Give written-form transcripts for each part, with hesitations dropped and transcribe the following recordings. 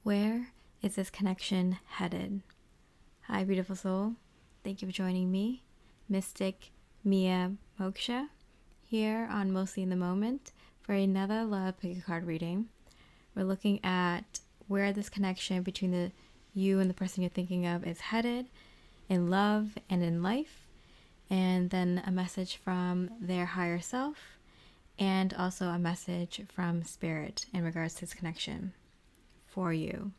Where is this connection headed? Hi, beautiful soul. Thank you for joining me, Mystic Mia Moksha, here on Mostly in the Moment for another Love Pick a Card reading. We're looking at where this connection between you and the person you're thinking of is headed in love and in life, and then a message from their higher self, and also a message from Spirit in regards to this connection for you.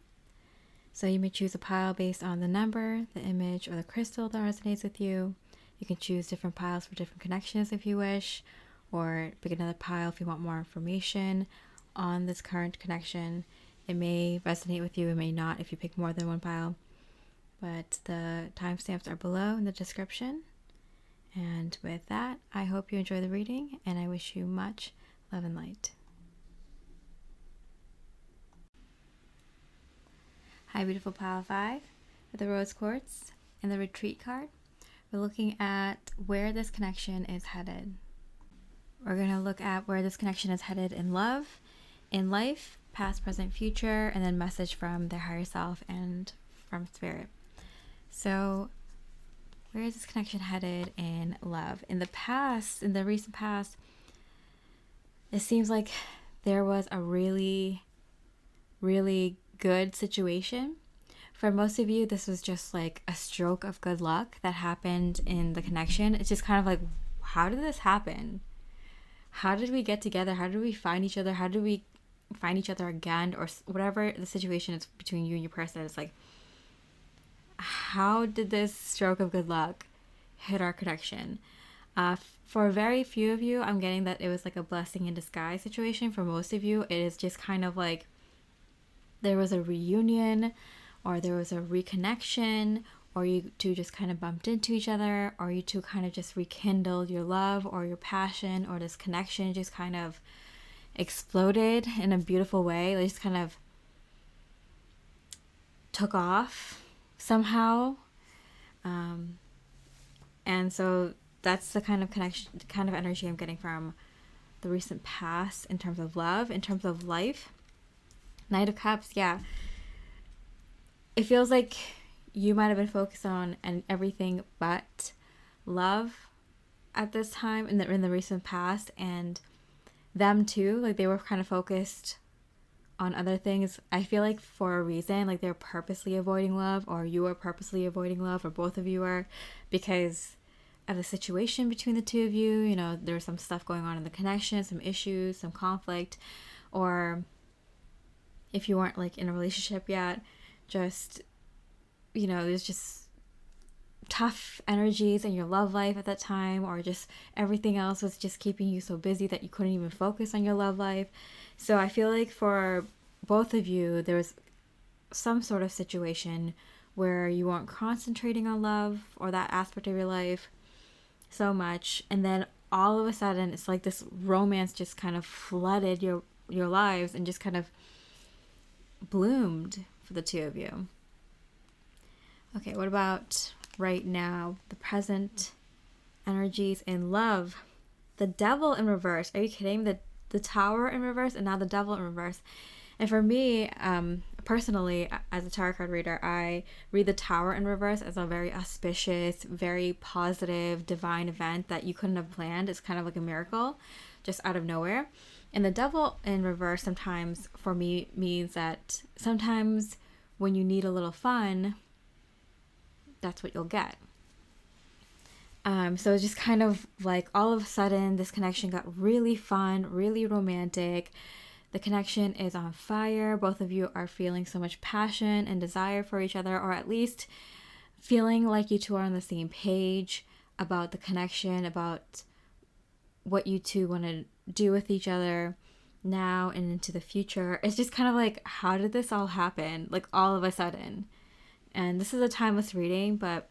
So you may choose a pile based on the number, the image, or the crystal that resonates with you. You can choose different piles for different connections if you wish, or pick another pile if you want more information on this current connection. It may resonate with you, it may not if you pick more than one pile, but the timestamps are below in the description. And with that, I hope you enjoy the reading, and I wish you much love and light. Hi, beautiful pile 5 with the rose quartz and the retreat card. We're looking at where this connection is headed. We're going to look at where this connection is headed in love, in life, past, present, future, and then message from their higher self and from Spirit. So where is this connection headed in love? In the past, in the recent past, it seems like there was a really, really good situation. For most of you, this was just like a stroke of good luck that happened in the connection. It's just kind of like, how did this happen? How did we get together? How did we find each other? How did we find each other again? Or whatever the situation is between you and your person. It's like, how did this stroke of good luck hit our connection? For very few of you, I'm getting that it was like a blessing in disguise situation. For most of you, it is just kind of like there was a reunion, or there was a reconnection, or you two just kind of bumped into each other, or you two kind of just rekindled your love or your passion, or this connection just kind of exploded in a beautiful way. They just kind of took off somehow. And so that's the kind of connection, kind of energy I'm getting from the recent past in terms of love, in terms of life. Knight of Cups, yeah. It feels like you might have been focused on and everything but love at this time in the recent past, and them too, like they were kind of focused on other things. I feel like for a reason, like they're purposely avoiding love, or you are purposely avoiding love, or both of you are, because of the situation between the two of you. You know, there's some stuff going on in the connection, some issues, some conflict, or if you weren't like in a relationship yet, just, you know, there's just tough energies in your love life at that time, or just everything else was just keeping you so busy that you couldn't even focus on your love life. So I feel like for both of you, there was some sort of situation where you weren't concentrating on love or that aspect of your life so much, and then all of a sudden it's like this romance just kind of flooded your lives and just kind of bloomed for the two of you. Okay, what about right now, the present energies in love? The Devil in reverse. Are you kidding? The Tower in reverse, and now the Devil in reverse. And for me, personally, as a tarot card reader, I read the Tower in reverse as a very auspicious, very positive, divine event that you couldn't have planned. It's kind of like a miracle, just out of nowhere. And the Devil in reverse sometimes for me means that sometimes when you need a little fun, that's what you'll get. So it's just kind of like all of a sudden this connection got really fun, really romantic. The connection is on fire. Both of you are feeling so much passion and desire for each other, or at least feeling like you two are on the same page about the connection, about what you two want to do with each other now and into the future. It's just kind of like, how did this all happen? Like all of a sudden. And this is a timeless reading, but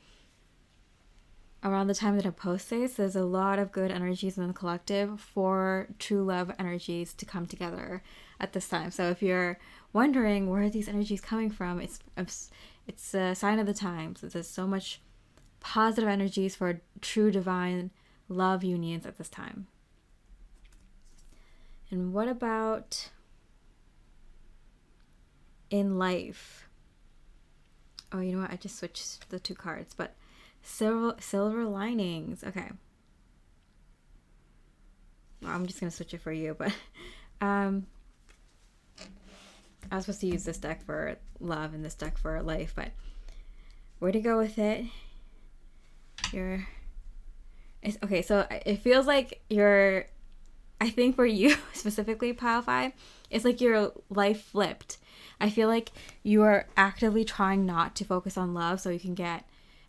around the time that I post this, there's a lot of good energies in the collective for true love energies to come together at this time. So if you're wondering where are these energies coming from, it's a sign of the times. There's so much positive energies for true divine love unions at this time. And what about in life. Oh, you know what? I just switched the two cards, but silver linings. Okay. Well, I'm just going to switch it for you, but I was supposed to use this deck for love and this deck for life, but where to go with it? Okay, so it feels like I think for you specifically, Pile 5, it's like your life flipped. I feel like you are actively trying not to focus on love so you can get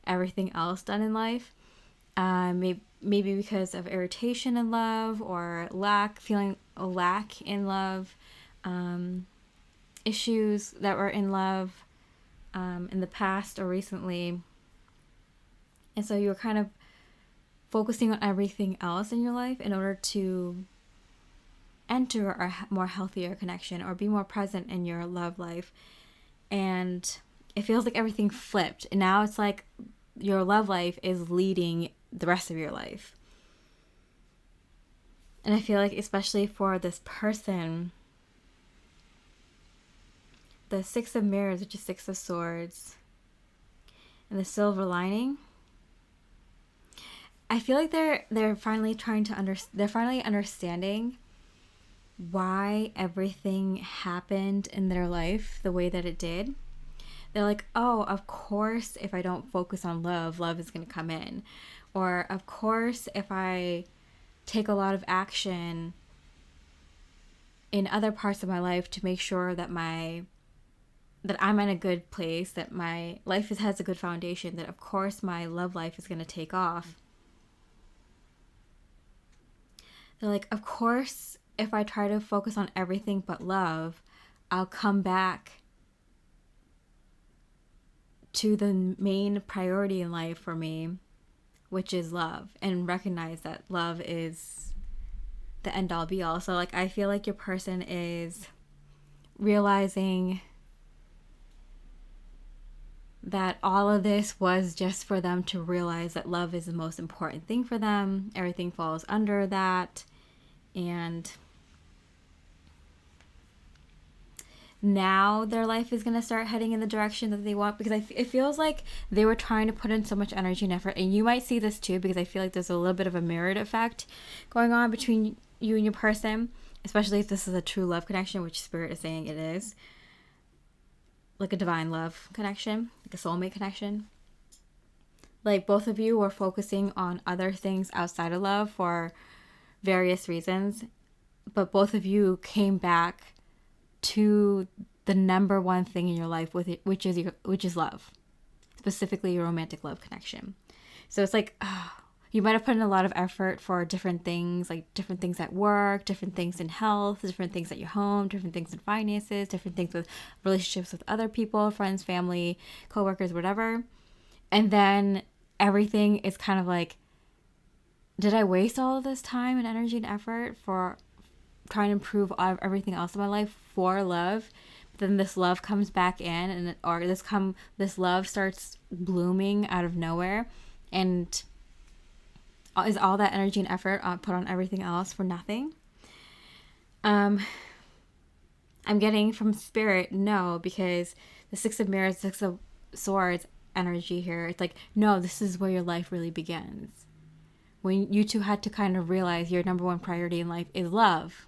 everything else done in life. Maybe because of irritation in love or feeling a lack in love, issues that were in love in the past or recently. And so you're kind of focusing on everything else in your life in order to enter a more healthier connection or be more present in your love life. And it feels like everything flipped. And now it's like your love life is leading the rest of your life. And I feel like especially for this person, the Six of Mirrors, which is Six of Swords, and the silver lining, I feel like they're finally they're finally understanding why everything happened in their life the way that it did. They're like, oh, of course, if I don't focus on love, love is going to come in. Or, of course, if I take a lot of action in other parts of my life to make sure that I'm in a good place, that my life has a good foundation, that of course my love life is going to take off. They're like, of course, if I try to focus on everything but love, I'll come back to the main priority in life for me, which is love, and recognize that love is the end all be all. So like, I feel like your person is realizing that all of this was just for them to realize that love is the most important thing for them. Everything falls under that. And now their life is going to start heading in the direction that they want, because it feels like they were trying to put in so much energy and effort. And you might see this too, because I feel like there's a little bit of a mirrored effect going on between you and your person, especially if this is a true love connection, which Spirit is saying it is. Like a divine love connection, like a soulmate connection. Like both of you were focusing on other things outside of love for various reasons, but both of you came back to the number one thing in your life with it, which is love, specifically your romantic love connection. So it's like you might have put in a lot of effort for different things, like different things at work, different things in health, different things at your home, different things in finances, different things with relationships with other people, friends, family, coworkers, whatever. And then everything is kind of like, did I waste all of this time and energy and effort for trying to improve everything else in my life for love? But then this love comes back in, this love starts blooming out of nowhere, and is all that energy and effort put on everything else for nothing? I'm getting from Spirit, no, because the Six of Mirrors, Six of Swords energy here, it's like, no, this is where your life really begins. When you two had to kind of realize your number one priority in life is love,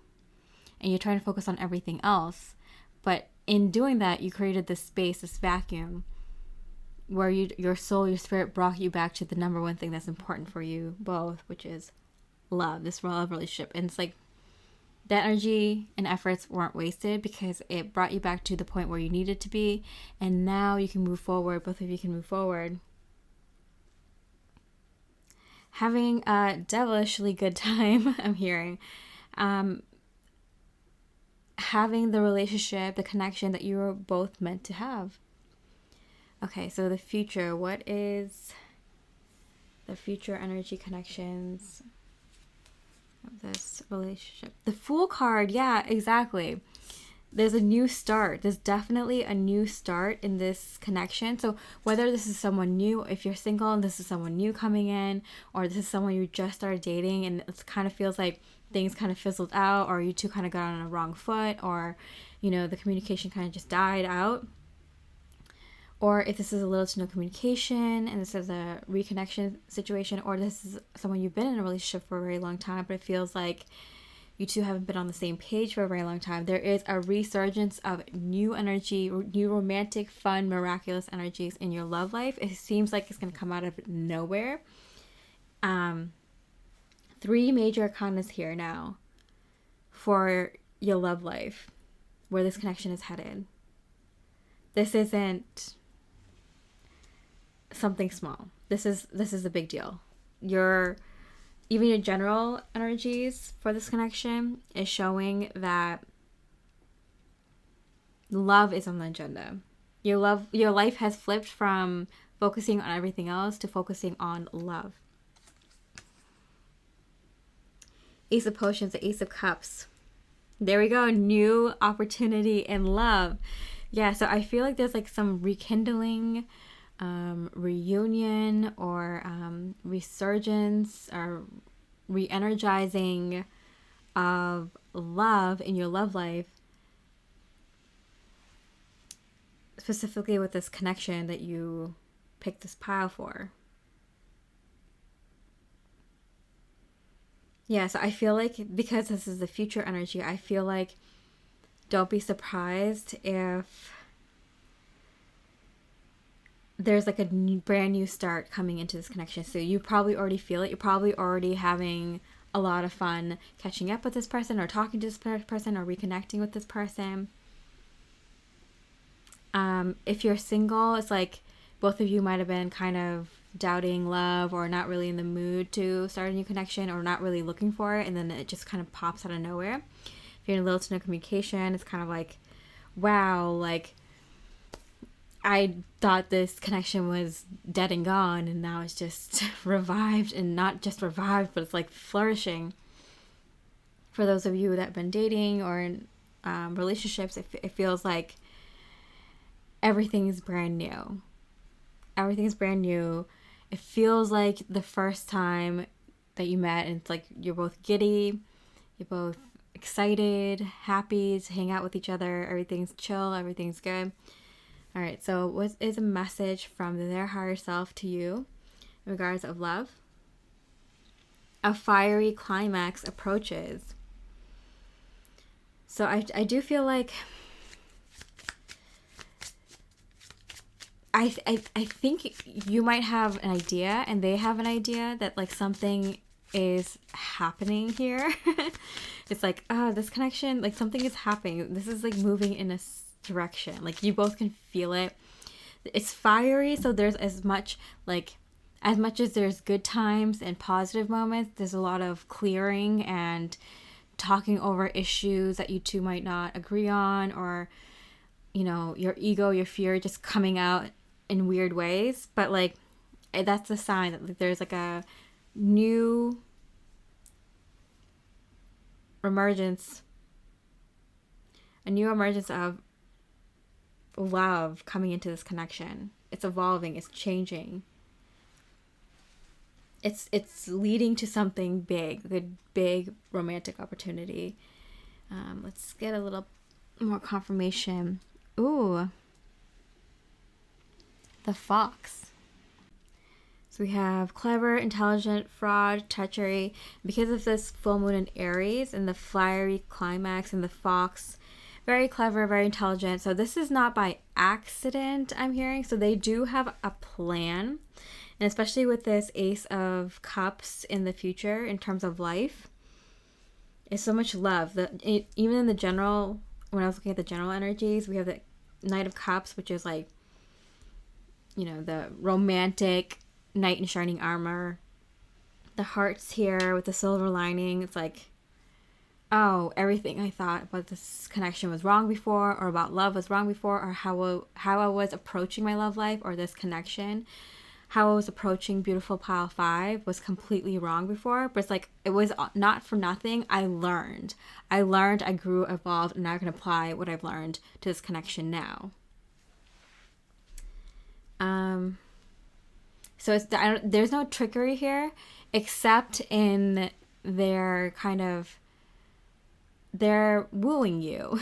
and you're trying to focus on everything else. But in doing that, you created this space, this vacuum, where your soul, your spirit brought you back to the number one thing that's important for you both, which is love, this love relationship. And it's like that energy and efforts weren't wasted, because it brought you back to the point where you needed to be, and now you can move forward. Both of you can move forward, having a devilishly good time. I'm hearing having the relationship, the connection that you were both meant to have. Okay, so the future. What is the future energy connections of this relationship? The Fool card. Yeah, exactly. there's a new start. There's definitely a new start in this connection. So whether this is someone new, if you're single and this is someone new coming in, or this is someone you just started dating and it kind of feels like things kind of fizzled out, or you two kind of got on a wrong foot, or, you know, the communication kind of just died out. Or if this is a little to no communication and this is a reconnection situation, or this is someone you've been in a relationship for a very long time, but it feels like you two haven't been on the same page for a very long time. There is a resurgence of new energy, new romantic, fun, miraculous energies in your love life. It seems like it's going to come out of nowhere. 3 major arcanas here now for your love life, where this connection is headed. This isn't something small. This is a big deal. Even your general energies for this connection is showing that love is on the agenda. Your life has flipped from focusing on everything else to focusing on love. Ace of Potions, the Ace of Cups. There we go. New opportunity in love. Yeah, so I feel like there's like some rekindling, reunion, or resurgence or re-energizing of love in your love life, specifically with this connection that you picked this pile for. Yeah, so I feel like because this is the future energy, I feel like don't be surprised if there's like a brand new start coming into this connection. So you probably already feel it. You're probably already having a lot of fun catching up with this person, or talking to this person, or reconnecting with this person. If you're single, it's like both of you might have been kind of doubting love, or not really in the mood to start a new connection, or not really looking for it, and then it just kind of pops out of nowhere. If you're in a little to no communication, it's kind of like, wow, like I thought this connection was dead and gone, and now it's just revived, and not just revived, but it's like flourishing. For those of you that have been dating or in relationships, it feels like everything is brand new. Everything is brand new. It feels like the first time that you met, and it's like you're both giddy, you're both excited, happy to hang out with each other, everything's chill, everything's good. All right, so what is a message from their higher self to you in regards of love? A fiery climax approaches. So I do feel like I think you might have an idea, and they have an idea that like something is happening here. It's like, this connection, like something is happening. This is like moving in a direction. Like you both can feel it. It's fiery, so there's as much as there's good times and positive moments, there's a lot of clearing and talking over issues that you two might not agree on, or, you know, your ego, your fear just coming out in weird ways. But like that's a sign that like, there's like a new emergence of love coming into this connection. It's evolving, it's changing. It's leading to something big, the big romantic opportunity. Let's get a little more confirmation. Ooh, the fox. So we have clever, intelligent, fraud, treachery. Because of this full moon in Aries and the fiery climax and the fox, very clever, very intelligent. So this is not by accident, I'm hearing. So they do have a plan. And especially with this Ace of Cups in the future, in terms of life, it's so much love. Even in the general, when I was looking at the general energies, we have the Knight of Cups, which is like, you know, the romantic knight in shining armor. The hearts here with the silver lining. It's like, oh, everything I thought about this connection was wrong before, or about love was wrong before, or how I was approaching my love life or this connection, how I was approaching beautiful pile 5 was completely wrong before, but it's like it was not for nothing. I learned, I grew, evolved, and now I can apply what I've learned to this connection now. So there's no trickery here, except in they're wooing you.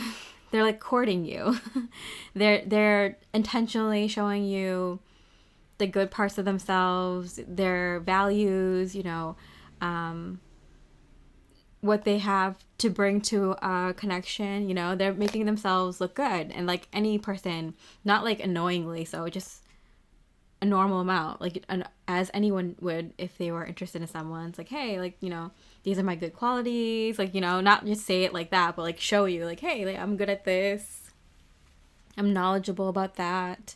They're like courting you. they're intentionally showing you the good parts of themselves, their values, what they have to bring to a connection. They're making themselves look good, and like any person, not like annoyingly so, just a normal amount, like as anyone would if they were interested in someone. It's like, hey, like, these are my good qualities, like, not just say it like that, but like show you, like, hey, like, I'm good at this, I'm knowledgeable about that,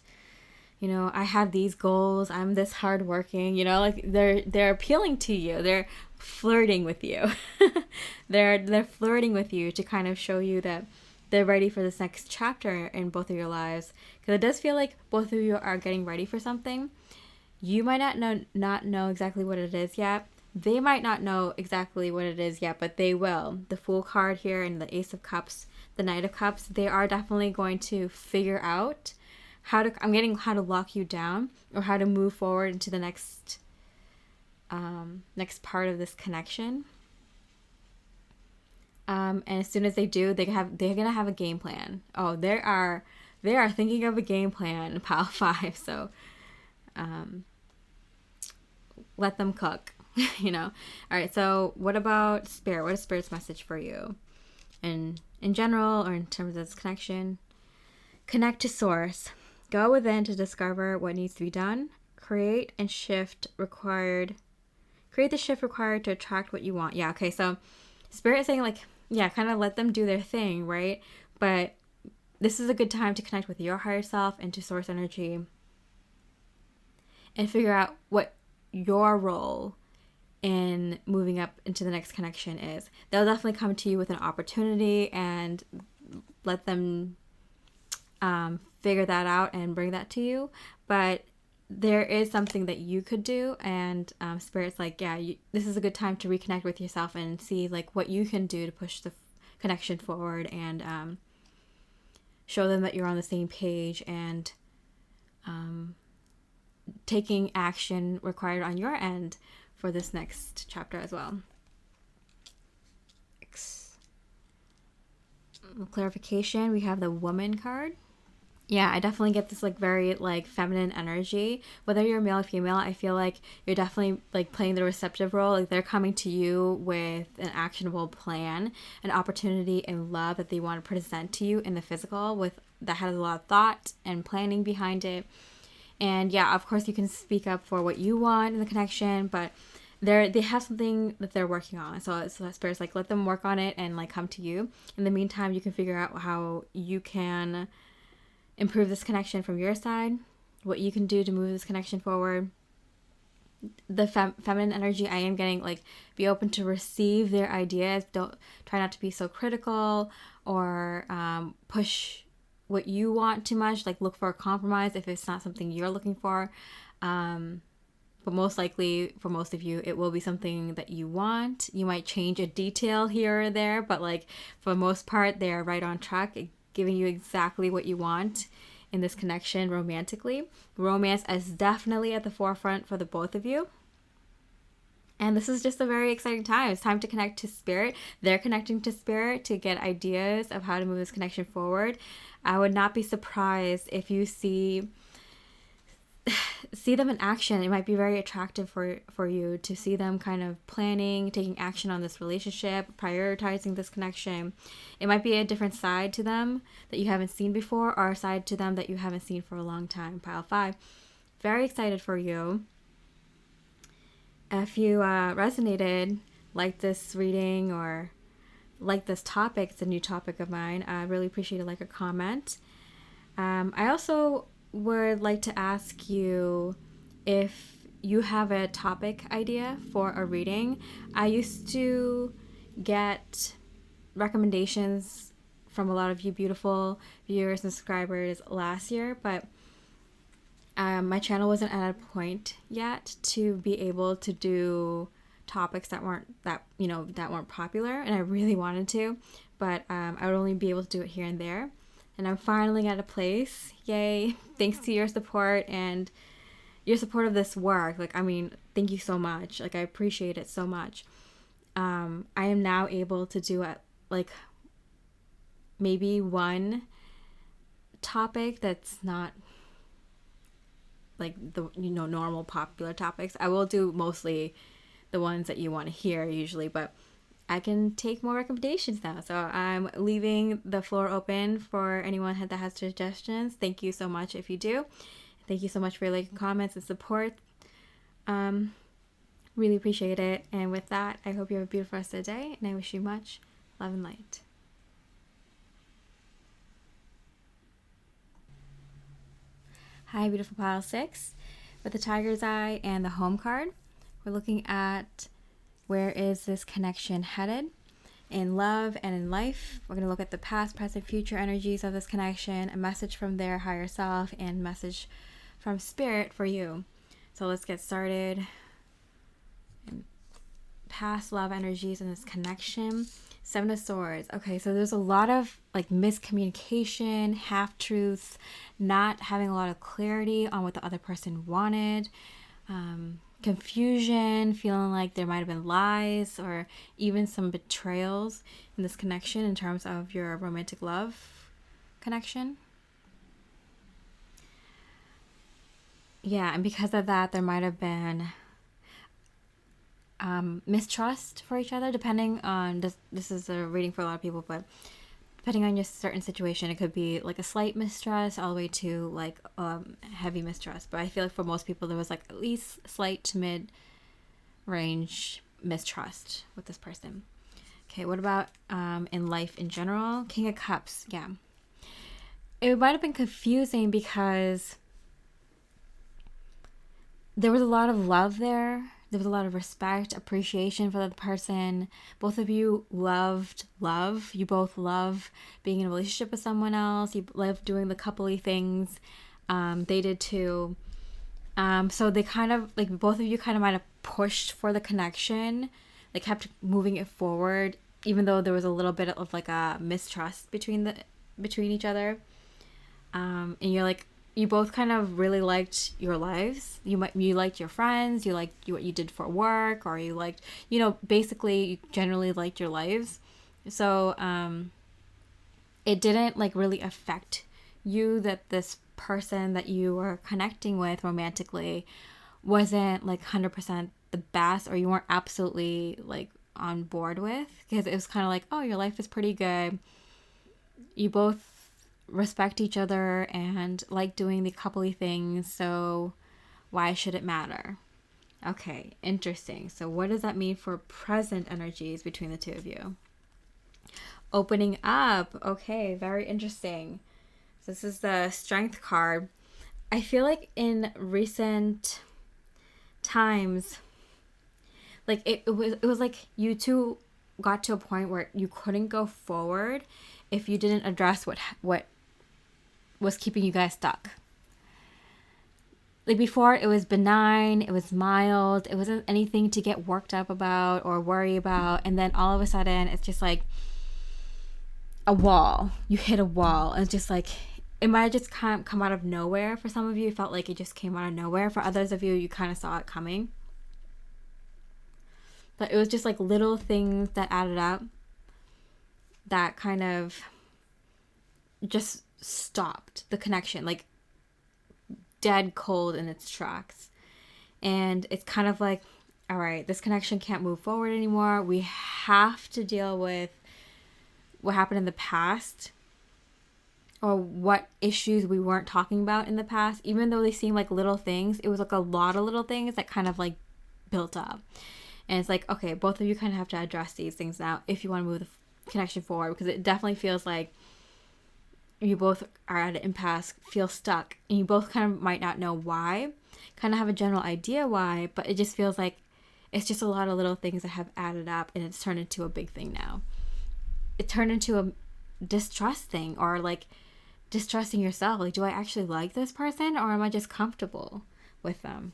I have these goals, I'm this hardworking, like they're appealing to you, they're flirting with you. they're flirting with you to kind of show you that they're ready for this next chapter in both of your lives, because it does feel like both of you are getting ready for something. You might not know exactly what it is yet. They might not know exactly what it is yet, but they will. The Fool card here and the Ace of Cups, the Knight of Cups, they are definitely going to figure out how to lock you down, or how to move forward into the next part of this connection. And as soon as they do, they're gonna have a game plan. Oh, they are thinking of a game plan in pile 5. So, let them cook. All right. So, what about Spirit? What is Spirit's message for you, in general, or in terms of this connection? Connect to Source. Go within to discover what needs to be done. Create the shift required to attract what you want. Yeah. Okay. So, Spirit is saying, like, yeah, kind of let them do their thing, right? But this is a good time to connect with your higher self and to source energy and figure out what your role in moving up into the next connection is. They'll definitely come to you with an opportunity, and let them figure that out and bring that to you. But there is something that you could do, and Spirit's like, yeah, this is a good time to reconnect with yourself and see like what you can do to push the connection forward, and show them that you're on the same page, and taking action required on your end for this next chapter as well. Clarification, we have the Woman card. Yeah, I definitely get this like very like feminine energy. Whether you're male or female, I feel like you're definitely like playing the receptive role. Like they're coming to you with an actionable plan, an opportunity and love that they want to present to you in the physical, with that has a lot of thought and planning behind it. And yeah, of course you can speak up for what you want in the connection, but they have something that they're working on. So Spirit's like, let them work on it and like come to you. In the meantime, you can figure out how you can improve this connection from your side, what you can do to move this connection forward. The feminine energy I am getting, like, be open to receive their ideas. Don't try not to be so critical, or push what you want too much. Like, look for a compromise if it's not something you're looking for. But most likely for most of you, it will be something that you want. You might change a detail here or there, but like for the most part, they are right on track, giving you exactly what you want in this connection romantically. Romance is definitely at the forefront for the both of you. And this is just a very exciting time. It's time to connect to Spirit. They're connecting to Spirit to get ideas of how to move this connection forward. I would not be surprised if you see them in action. It might be very attractive for you to see them kind of planning, taking action on this relationship, prioritizing this connection. It might be a different side to them that you haven't seen before, or a side to them that you haven't seen for a long time. Pile 5. Very excited for you. If you resonated, like this reading, or like this topic, it's a new topic of mine, I really appreciate a like or comment. I also would like to ask you if you have a topic idea for a reading. I used to get recommendations from a lot of you beautiful viewers and subscribers last year, but My channel wasn't at a point yet to be able to do topics that weren't popular, and I really wanted to, but I would only be able to do it here and there. And I'm finally at a place, yay, thanks to your support and your support of this work. Like, I mean, thank you so much. Like, I appreciate it so much. I am now able to do it, like, maybe one topic that's not like the normal popular topics. I will do mostly the ones that you want to hear usually, but I can take more recommendations now. So I'm leaving the floor open for anyone that has suggestions. Thank you so much if you do. Thank you so much for your like, comments and support. Really appreciate it. And with that, I hope you have a beautiful rest of the day, and I wish you much love and light. Hi, beautiful pile 6 with the Tiger's Eye and the Home card. We're looking at where is this connection headed in love and in life. We're going to look at the past, present, future energies of this connection, a message from their higher self, and message from spirit for you. So let's get started. Past love energies in this connection. 7 of Swords. Okay, so there's a lot of like miscommunication, half-truths, not having a lot of clarity on what the other person wanted, confusion, feeling like there might have been lies or even some betrayals in this connection in terms of your romantic love connection. Yeah, and because of that, there might have been mistrust for each other, depending on this is a reading for a lot of people, but depending on your certain situation, it could be like a slight mistrust all the way to like heavy mistrust. But I feel like for most people there was like at least slight to mid range mistrust with this person. Okay, what about in life in general? King of Cups. Yeah, it might have been confusing because there was a lot of love there. There was a lot of respect, appreciation for the person. Both of you loved love. You both love being in a relationship with someone else. You love doing the coupley things. They did too. So they kind of, like, both of you kind of might have pushed for the connection. They kept moving it forward, even though there was a little bit of like a mistrust between each other. And you're like, you both kind of really liked your lives. You liked your friends, you liked what you did for work, or you liked, basically you generally liked your lives. So it didn't like really affect you that this person that you were connecting with romantically wasn't like 100% the best, or you weren't absolutely like on board with, because it was kind of like, oh, your life is pretty good. You both respect each other and like doing the coupley things, so why should it matter? Okay, interesting. So what does that mean for present energies between the two of you? Opening up. Okay, very interesting. So this is the Strength card. I feel like in recent times, like it was like you two got to a point where you couldn't go forward if you didn't address what was keeping you guys stuck. Like before, it was benign, it was mild, it wasn't anything to get worked up about or worry about, and then all of a sudden it's just like a wall. You hit a wall, and it's just like, it might have just come out of nowhere. For some of you, it felt like it just came out of nowhere. For others of you, you kind of saw it coming. But it was just like little things that added up that kind of just stopped the connection, like dead cold in its tracks. And it's kind of like, all right, this connection can't move forward anymore. We have to deal with what happened in the past, or what issues we weren't talking about in the past. Even though they seem like little things, it was like a lot of little things that kind of like built up. And it's like, okay, both of you kind of have to address these things now if you want to move the connection forward, because it definitely feels like you both are at an impasse, feel stuck, and you both kind of might not know why, kind of have a general idea why, but it just feels like it's just a lot of little things that have added up, and it's turned into a big thing now. It turned into a distrust thing, or like distrusting yourself. Like, do I actually like this person, or am I just comfortable with them?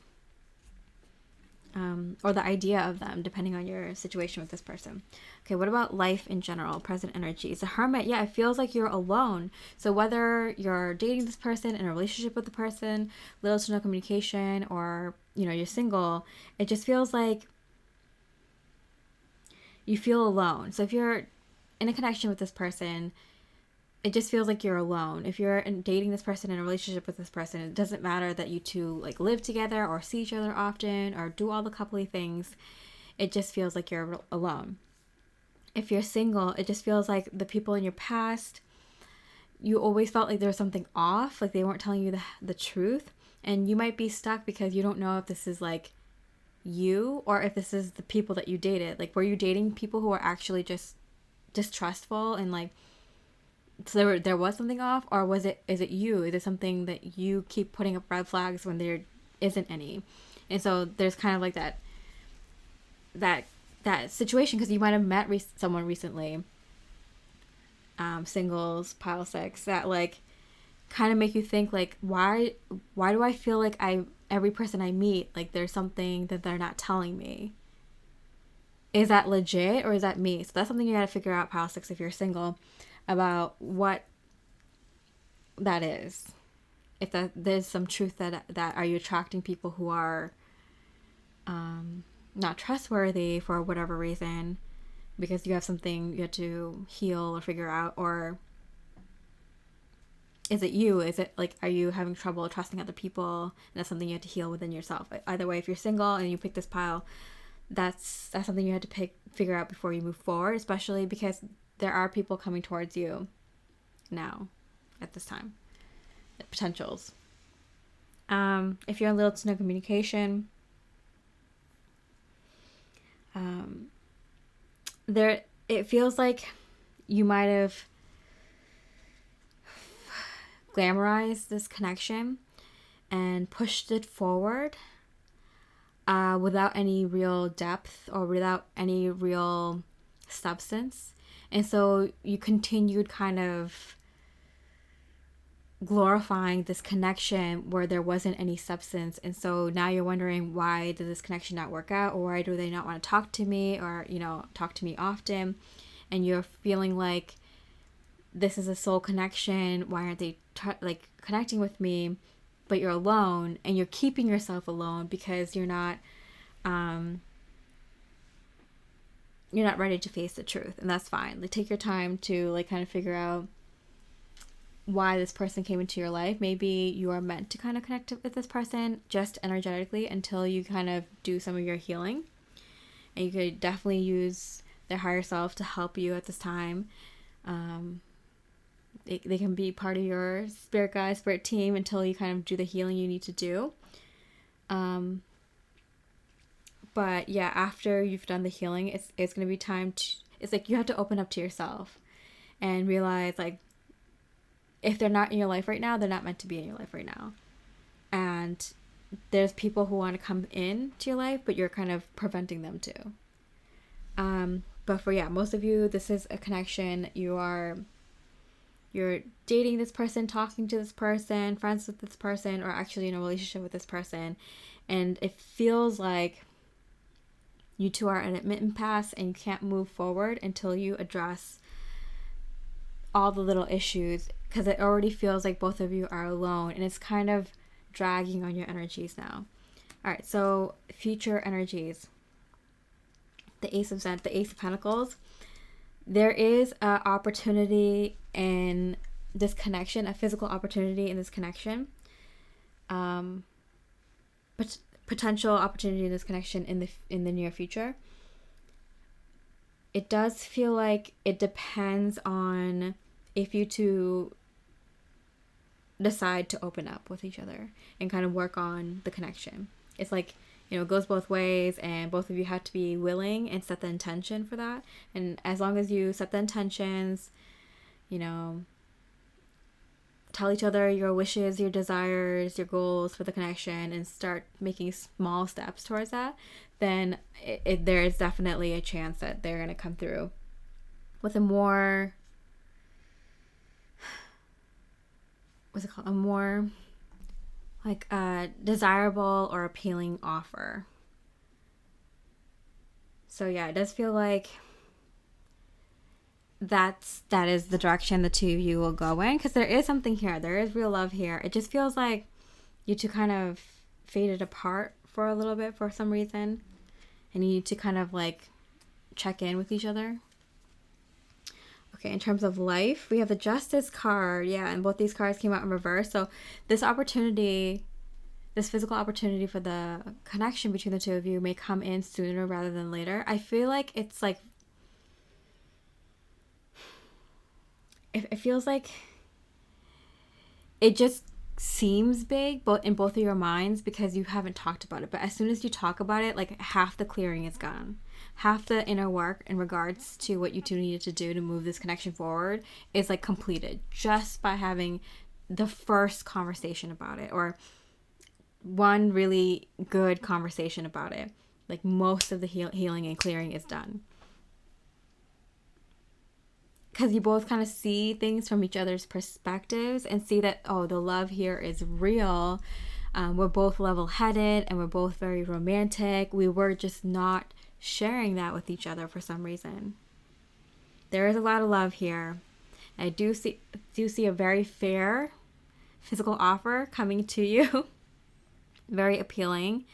Or the idea of them, depending on your situation with this person. Okay, what about life in general, present energies? The Hermit, yeah, it feels like you're alone. So whether you're dating this person, in a relationship with the person, little to no communication, or, you know, you're single, it just feels like you feel alone. So if you're in a connection with this person, it just feels like you're alone. If you're dating this person, in a relationship with this person, it doesn't matter that you two like live together or see each other often or do all the coupley things. It just feels like you're alone. If you're single, it just feels like the people in your past, you always felt like there was something off, like they weren't telling you the truth. And you might be stuck because you don't know if this is like you or if this is the people that you dated. Like, were you dating people who are actually just distrustful and like, so there was something off, or is it you? Is it something that you keep putting up red flags when there isn't any? And so there's kind of like that situation, because you might have met someone recently, singles, pile six, that like kind of make you think like, why do I feel like every person I meet, like there's something that they're not telling me? Is that legit, or is that me? So that's something you got to figure out, pile six, if you're single, about what that is. If there's some truth that are you attracting people who are not trustworthy for whatever reason, because you have something you have to heal or figure out? Or is it you? Is it like, are you having trouble trusting other people, and that's something you have to heal within yourself? Either way, if you're single and you pick this pile, that's something you had to figure out before you move forward, especially because there are people coming towards you now at this time, potentials. If you're in little to no communication, it feels like you might have glamorized this connection and pushed it forward without any real depth or without any real substance. And so you continued kind of glorifying this connection where there wasn't any substance. And so now you're wondering, why did this connection not work out? Or why do they not want to talk to me, or, you know, talk to me often? And you're feeling like this is a soul connection. Why aren't they connecting with me? But you're alone, and you're keeping yourself alone because you're not ready to face the truth. And that's fine. Like, take your time to like kind of figure out why this person came into your life. Maybe you are meant to kind of connect with this person just energetically until you kind of do some of your healing. And you could definitely use their higher self to help you at this time. They can be part of your spirit guide, spirit team, until you kind of do the healing you need to do. But yeah, after you've done the healing, it's going to be time to, it's like you have to open up to yourself and realize, like, if they're not in your life right now, they're not meant to be in your life right now. And there's people who want to come in to your life, but you're kind of preventing them to. But for most of you, this is a connection. You're dating this person, talking to this person, friends with this person, or actually in a relationship with this person. And it feels like you two are at an impasse and you can't move forward until you address all the little issues, because it already feels like both of you are alone, and it's kind of dragging on your energies now. All right, so future energies. The Ace of Pentacles. There is an opportunity in this connection, a physical opportunity in this connection. But potential opportunity in this connection in the near future. It does feel like it depends on if you two decide to open up with each other and kind of work on the connection. It's like, it goes both ways, and both of you have to be willing and set the intention for that. And as long as you set the intentions, tell each other your wishes, your desires, your goals for the connection, and start making small steps towards that, then there is definitely a chance that they're going to come through with a more what's it called? A more like a desirable or appealing offer. So yeah, it does feel like that is the direction the two of you will go in, because there is something here. There is real love here. It just feels like you two kind of faded apart for a little bit for some reason, and you need to kind of like check in with each other. Okay, in terms of life, we have the Justice card. Yeah, and both these cards came out in reverse. So this opportunity, this physical opportunity for the connection between the two of you may come in sooner rather than later. I feel like it's like, it feels like it just seems big but in both of your minds because you haven't talked about it. But as soon as you talk about it, like half the clearing is gone. Half the inner work in regards to what you two needed to do to move this connection forward is like completed just by having the first conversation about it, or one really good conversation about it. Like most of the healing and clearing is done. Because you both kind of see things from each other's perspectives and see that, oh, the love here is real. We're both level-headed and we're both very romantic. We were just not sharing that with each other for some reason. There is a lot of love here. I do see a very fair physical offer coming to you. Very appealing.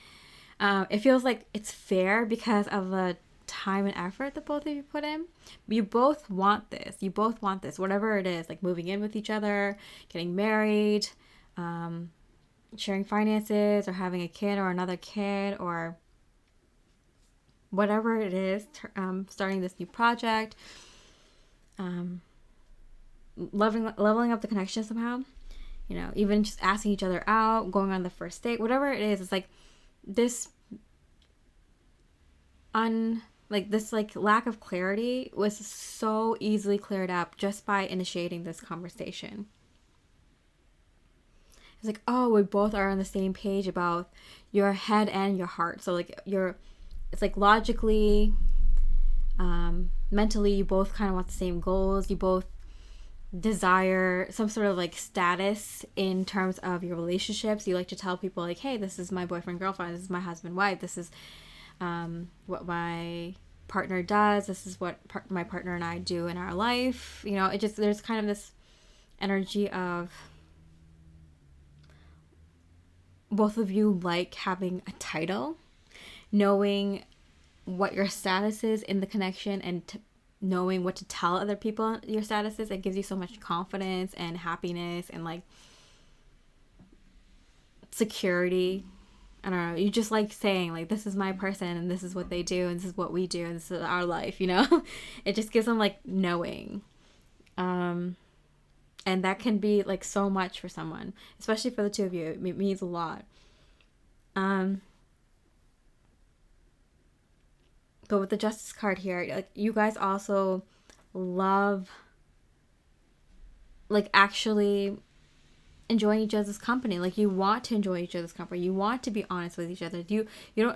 It feels like it's fair because of the time and effort that both of you put in. You both want this. You both want this, whatever it is, like moving in with each other, getting married, sharing finances, or having a kid or another kid, or whatever it is, starting this new project, leveling up the connection somehow, you know, even just asking each other out, going on the first date, whatever it is. It's like this lack of clarity was so easily cleared up just by initiating this conversation. It's like, oh, we both are on the same page about your head and your heart. So like it's like logically, mentally, you both kind of want the same goals. You both desire some sort of like status in terms of your relationships. You like to tell people like, hey, this is my boyfriend, girlfriend, this is my husband, wife, this is what my partner does, this is what my partner and I do in our life. You know, it just, there's kind of this energy of both of you like having a title, knowing what your status is in the connection, and knowing what to tell other people your status is. It gives you so much confidence and happiness and like security. I don't know, you just like saying like, this is my person and this is what they do and this is what we do and this is our life, you know. It just gives them like knowing, and that can be like so much for someone, especially for the two of you. It means a lot. But with the Justice card here, like you guys also love like actually enjoying each other's company. Like you want to enjoy each other's company. You want to be honest with each other. You're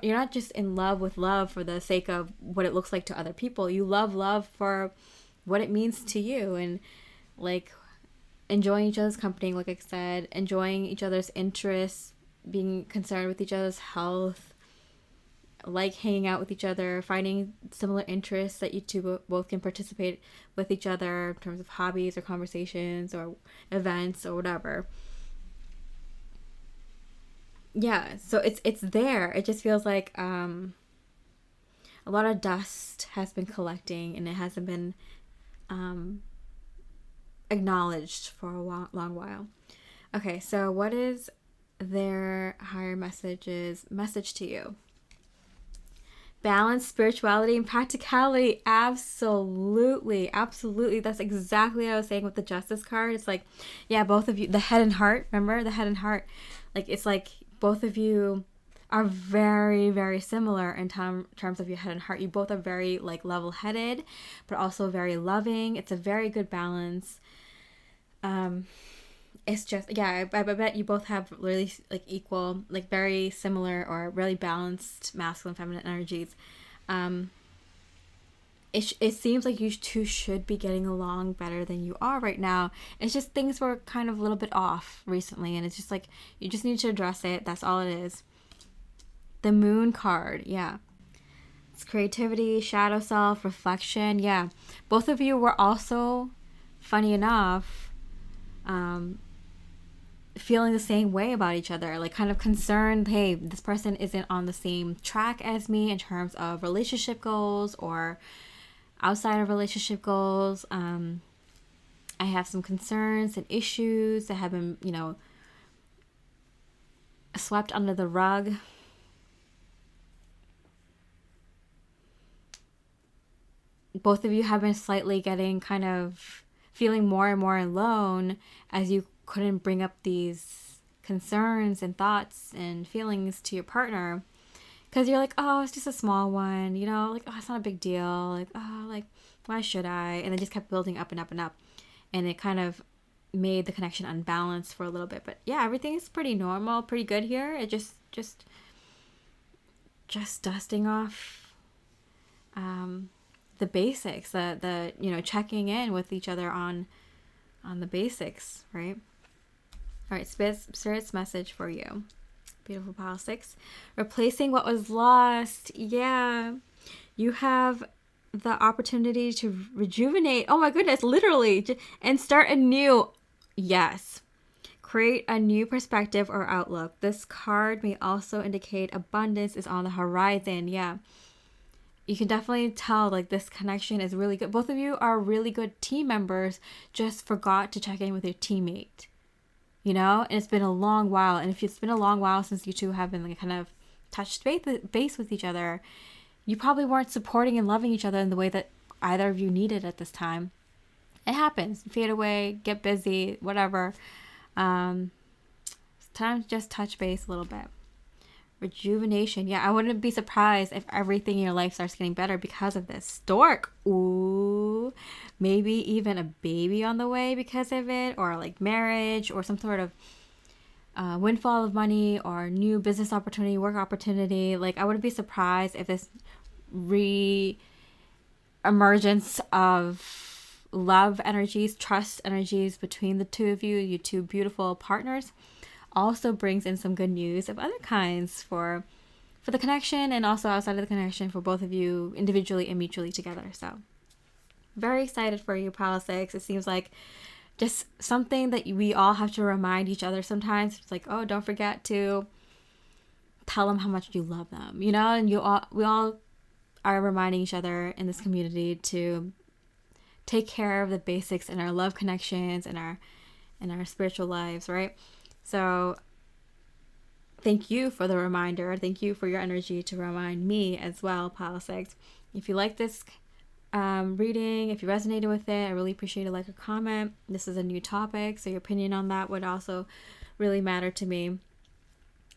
not just in love with love for the sake of what it looks like to other people. You love for what it means to you, and like enjoying each other's company, like I said, enjoying each other's interests, being concerned with each other's health, like hanging out with each other, finding similar interests that you two both can participate with each other in terms of hobbies or conversations or events or whatever. Yeah, so it's there. It just feels like a lot of dust has been collecting and it hasn't been acknowledged for a long while. Okay, so what is their higher message to you? Balance, spirituality, and practicality. Absolutely. That's exactly what I was saying with the Justice card. It's like, yeah, both of you, the head and heart, remember? The head and heart. Like, it's like both of you are very, very similar in terms of your head and heart. You both are very, like, level-headed, but also very loving. It's a very good balance. It's just, yeah, I bet you both have really, like, equal, like, very similar or really balanced masculine, feminine energies. it seems like you two should be getting along better than you are right now. It's just things were kind of a little bit off recently, and it's just like you just need to address it. That's all it is. The Moon card, yeah. It's creativity, shadow self, reflection. Yeah. Both of you were also, funny enough, feeling the same way about each other, like kind of concerned, hey, this person isn't on the same track as me in terms of relationship goals or outside of relationship goals. I have some concerns and issues that have been, swept under the rug. Both of you have been slightly getting kind of feeling more and more alone as you couldn't bring up these concerns and thoughts and feelings to your partner, because you're like, oh, it's just a small one, like, oh, it's not a big deal, like, oh, like, why should I? And it just kept building up and up and up, and it kind of made the connection unbalanced for a little bit. But yeah, everything is pretty normal, pretty good here. It just dusting off the basics, the checking in with each other on the basics, right? All right, Spirit's message for you. Beautiful pile 6. Replacing what was lost. Yeah. You have the opportunity to rejuvenate. Oh my goodness, literally. And start anew. Yes. Create a new perspective or outlook. This card may also indicate abundance is on the horizon. Yeah. You can definitely tell like this connection is really good. Both of you are really good team members, just forgot to check in with your teammate. And it's been a long while. And if it's been a long while since you two have been like kind of touched base with each other, you probably weren't supporting and loving each other in the way that either of you needed at this time. It happens. Fade away, get busy, whatever. It's time to just touch base a little bit. Rejuvenation. Yeah, I wouldn't be surprised if everything in your life starts getting better because of this. Stork. Ooh. Maybe even a baby on the way because of it, or like marriage, or some sort of windfall of money, or new business opportunity, work opportunity. Like, I wouldn't be surprised if this re-emergence of love energies, trust energies between the two of you, you two beautiful partners, also brings in some good news of other kinds for the connection, and also outside of the connection for both of you individually and mutually together. So very excited for you, Pile 6. It seems like just something that we all have to remind each other sometimes. It's like, oh, don't forget to tell them how much you love them, and we all are reminding each other in this community to take care of the basics in our love connections and our spiritual lives, right? So thank you for the reminder. Thank you for your energy to remind me as well, Pile 6. If you like this reading, if you resonated with it, I really appreciate a like or comment. This is a new topic, so your opinion on that would also really matter to me.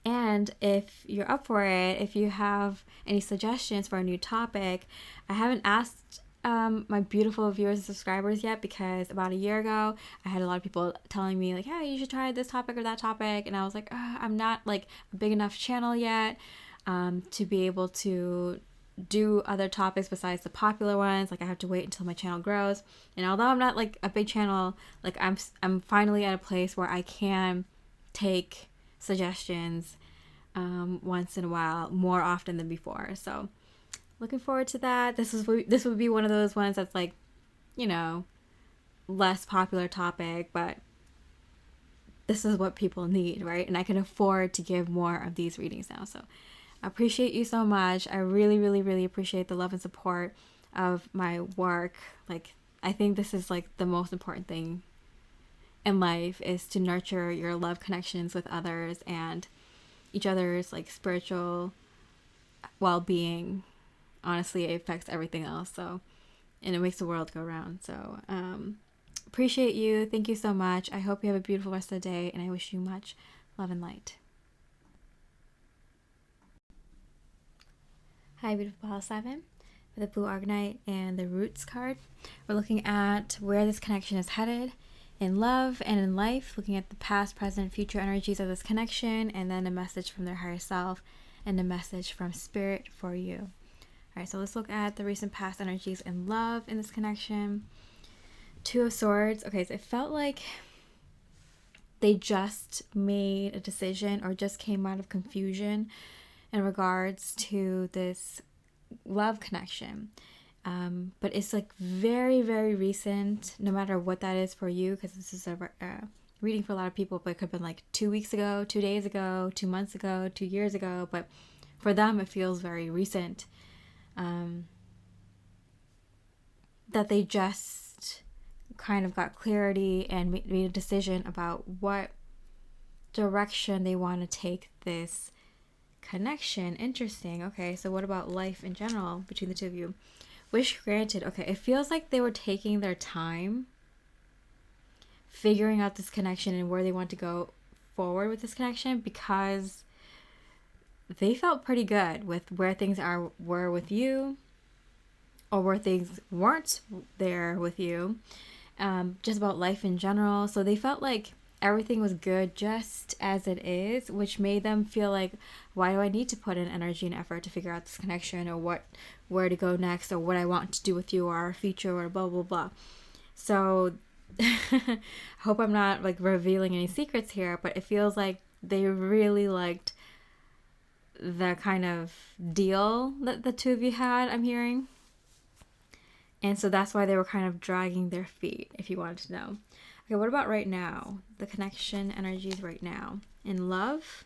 And if you're up for it, if you have any suggestions for a new topic, I haven't asked my beautiful viewers and subscribers yet, because about a year ago I had a lot of people telling me like, hey, you should try this topic or that topic, and I was like, I'm not like a big enough channel yet to be able to do other topics besides the popular ones. Like, I have to wait until my channel grows, and although I'm not like a big channel, like I'm finally at a place where I can take suggestions once in a while, more often than before. So looking forward to that. This would be one of those ones that's like, less popular topic, but this is what people need, right? And I can afford to give more of these readings now. So I appreciate you so much. I really, really, really appreciate the love and support of my work. Like, I think this is like the most important thing in life, is to nurture your love connections with others and each other's like spiritual well-being. Honestly, it affects everything else. So, and it makes the world go round. So appreciate you. Thank you so much. I hope you have a beautiful rest of the day, and I wish you much love and light. Hi, beautiful Pile 7. For the blue Aragonite and the Roots card, we're looking at where this connection is headed in love and in life, looking at the past, present, future energies of this connection, and then a message from their higher self and a message from Spirit for you. All right, so let's look at the recent past energies and love in this connection. Two of Swords. Okay, so it felt like they just made a decision or just came out of confusion in regards to this love connection. But it's like very, very recent, no matter what that is for you, because this is a reading for a lot of people, but it could have been like 2 weeks ago, 2 days ago, 2 months ago, 2 years ago. But for them, it feels very recent. That they just kind of got clarity and made a decision about what direction they want to take this connection. Interesting. Okay, so what about life in general between the two of you? Wish granted. Okay, it feels like they were taking their time figuring out this connection and where they want to go forward with this connection, because they felt pretty good with where things were with you, or where things weren't there with you, just about life in general. So they felt like everything was good just as it is, which made them feel like, why do I need to put in energy and effort to figure out this connection, or where to go next, or what I want to do with you, or our future, or blah blah blah. So I hope I'm not like revealing any secrets here, but it feels like they really liked the kind of deal that the two of you had, I'm hearing. And so that's why they were kind of dragging their feet, if you wanted to know. Okay, what about right now? The connection energies right now. In love,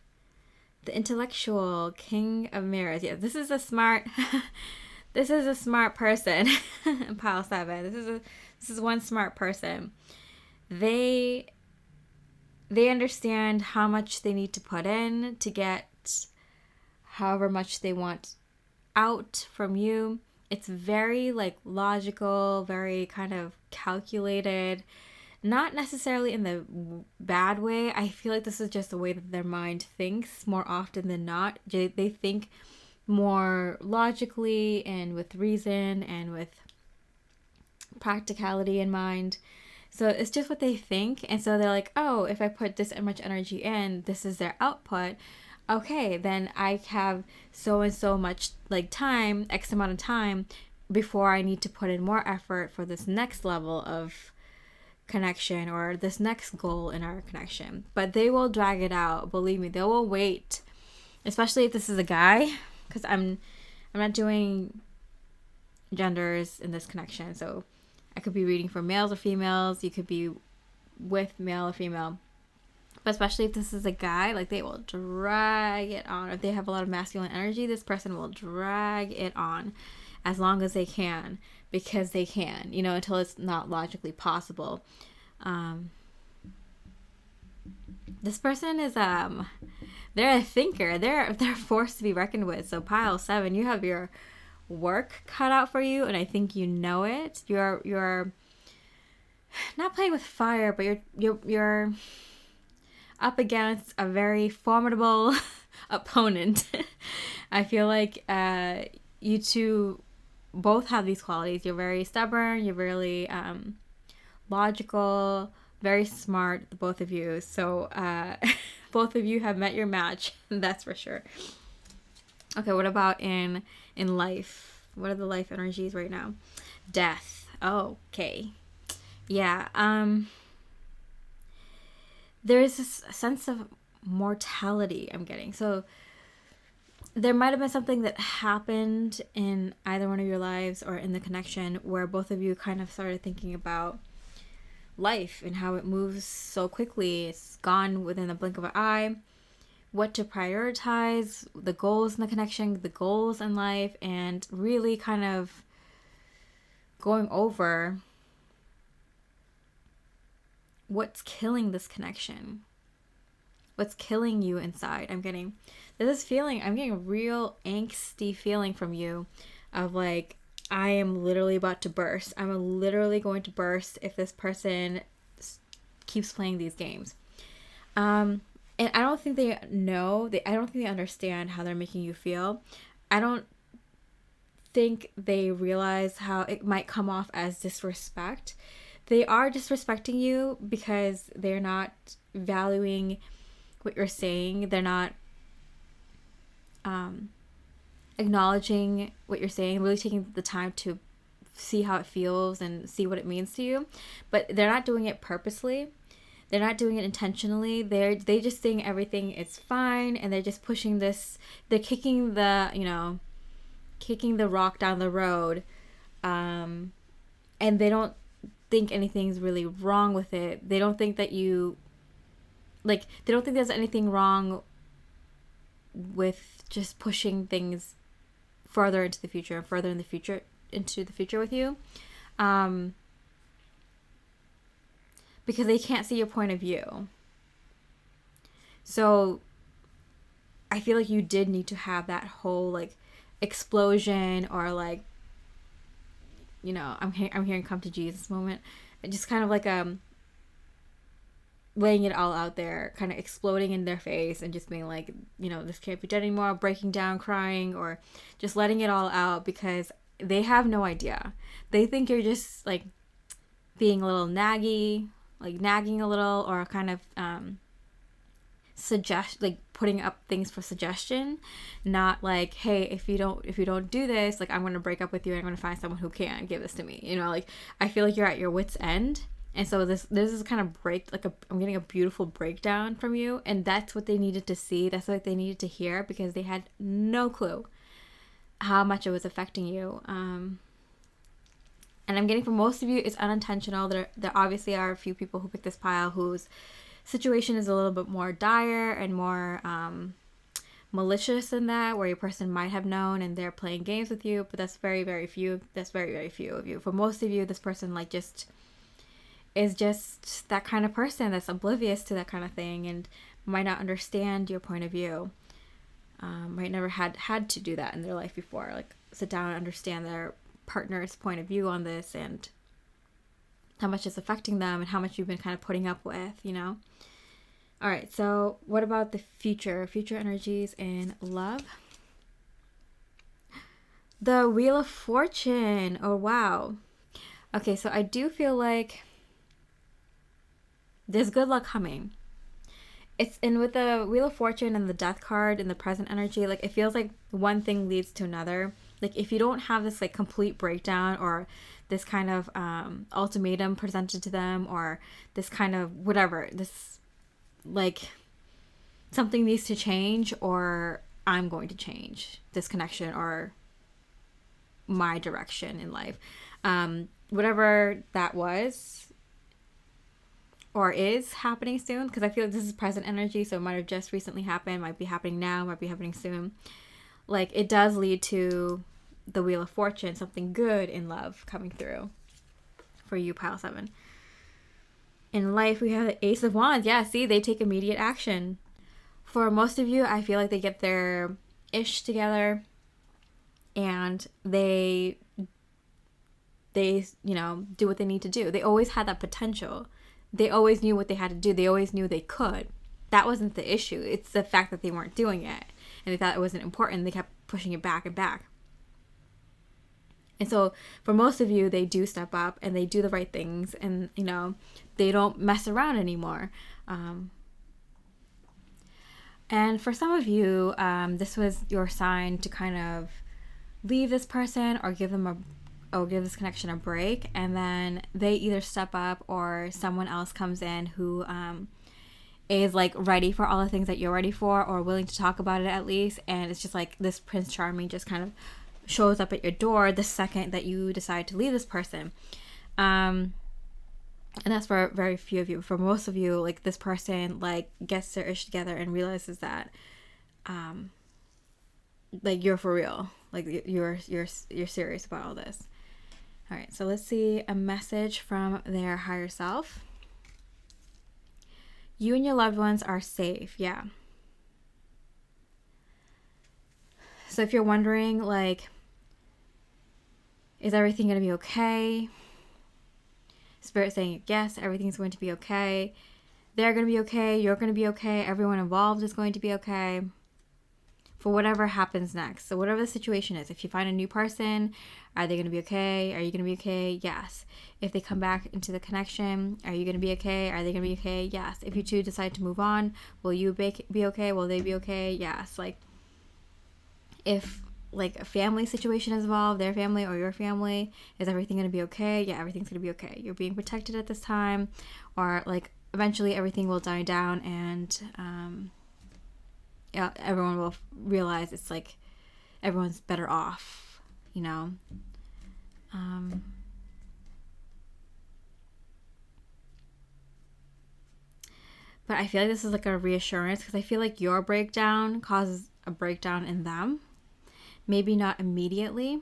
the intellectual King of Mirrors. Yeah, this is a smart this is a smart person. Pile 7. This is one smart person. They understand how much they need to put in to get however much they want out from you. It's very like logical, very kind of calculated, not necessarily in the bad way. I feel like this is just the way that their mind thinks more often than not. They think more logically and with reason and with practicality in mind. So it's just what they think. And so they're like, oh, if I put this much energy in, this is their output. Okay, then I have so and so much like time, X amount of time before I need to put in more effort for this next level of connection or this next goal in our connection. But they will drag it out. Believe me, they will wait. Especially if this is a guy, because I'm not doing genders in this connection. So I could be reading for males or females. You could be with male or female. But especially if this is a guy, like they will drag it on. If they have a lot of masculine energy, this person will drag it on as long as they can, because they can, until it's not logically possible. This person is they're a thinker. They're a force to be reckoned with. So pile 7, you have your work cut out for you, and I think you know it. You're not playing with fire, but you're up against a very formidable opponent. I feel like you two both have these qualities. You're very stubborn. You're really logical, very smart, the both of you. So both of you have met your match. That's for sure. Okay, what about in life? What are the life energies right now? Death. Oh, okay. Yeah. There's this sense of mortality I'm getting. So there might have been something that happened in either one of your lives or in the connection where both of you kind of started thinking about life and how it moves so quickly. It's gone within the blink of an eye. What to prioritize, the goals in the connection, the goals in life, and really kind of going over what's killing this connection. What's killing you inside. I'm getting a real angsty feeling from you of like, I am literally about to burst. I'm literally going to burst if this person keeps playing these games. And I don't think they know. I don't think they understand how they're making you feel. I don't think they realize how it might come off as disrespect. They are disrespecting you because they're not valuing what you're saying. They're not acknowledging what you're saying, really taking the time to see how it feels and see what it means to you. But they're not doing it purposely. They're not doing it intentionally. They just think everything is fine, and they're just pushing this. They're kicking the rock down the road, and they don't think anything's really wrong with it. They don't think that they don't think there's anything wrong with just pushing things further into the future and further into the future with you. Because they can't see your point of view. So I feel like you did need to have that whole like explosion, or like, I'm hearing come to Jesus moment. Just kind of like laying it all out there, kind of exploding in their face and just being like, this can't be done anymore, breaking down, crying, or just letting it all out, because they have no idea. They think you're just like being a little nagging a little, or kind of putting up things for suggestion, not like, hey, if you don't do this, like, I'm going to break up with you and I'm going to find someone who can give this to me. Like, I feel like you're at your wit's end. And so this is kind of I'm getting a beautiful breakdown from you, and that's what they needed to see. That's what they needed to hear, because they had no clue how much it was affecting you. And I'm getting from most of you, it's unintentional. There obviously are a few people who pick this pile whose situation is a little bit more dire and more malicious than that, where your person might have known and they're playing games with you. But that's very, very few. That's very, very few of you. For most of you, this person is just that kind of person that's oblivious to that kind of thing and might not understand your point of view. Might never had to do that in their life before, like sit down and understand their partner's point of view on this and how much it's affecting them and how much you've been kind of putting up with, All right, so what about the future energies in love? The Wheel of Fortune. Oh, wow. Okay, so I do feel like there's good luck coming. And with the Wheel of Fortune and the Death card and the present energy, like, it feels like one thing leads to another. Like, if you don't have this like complete breakdown, or this kind of ultimatum presented to them, or this kind of whatever, this like something needs to change, or I'm going to change this connection or my direction in life, whatever that was or is happening soon, because I feel like this is present energy, so it might have just recently happened, might be happening now, might be happening soon. Like, it does lead to the Wheel of Fortune, something good in love coming through for you, pile 7. In life, we have the Ace of Wands. Yeah, see, they take immediate action. For most of you, I feel like they get their ish together and they do what they need to do. They always had that potential. They always knew what they had to do. They always knew they could. That wasn't the issue. It's the fact that they weren't doing it, and they thought it wasn't important. They kept pushing it back and back. And so for most of you, they do step up and they do the right things, and they don't mess around anymore. And for some of you, this was your sign to kind of leave this person or give this connection a break, and then they either step up or someone else comes in who is like ready for all the things that you're ready for, or willing to talk about it at least. And it's just like this Prince Charming just kind of shows up at your door the second that you decide to leave this person. And that's for very few of you. For most of you, like, this person like gets their ish together and realizes that like you're for real, like you're serious about all this. All right, so let's see a message from their higher self. You and your loved ones are safe. Yeah. So if you're wondering, like, is everything going to be okay? Spirit saying, yes, everything's going to be okay. They're going to be okay. You're going to be okay. Everyone involved is going to be okay. For whatever happens next. So whatever the situation is, if you find a new person, are they going to be okay? Are you going to be okay? Yes. If they come back into the connection, are you going to be okay? Are they going to be okay? Yes. If you two decide to move on, will you be okay? Will they be okay? Yes. Like, if like a family situation is involved, their family or your family, is everything going to be okay? Yeah, everything's going to be okay. You're being protected at this time, or like eventually everything will die down, and yeah, everyone will realize it's like everyone's better off, you know. But I feel like this is like a reassurance, because I feel like your breakdown causes a breakdown in them. Maybe not immediately,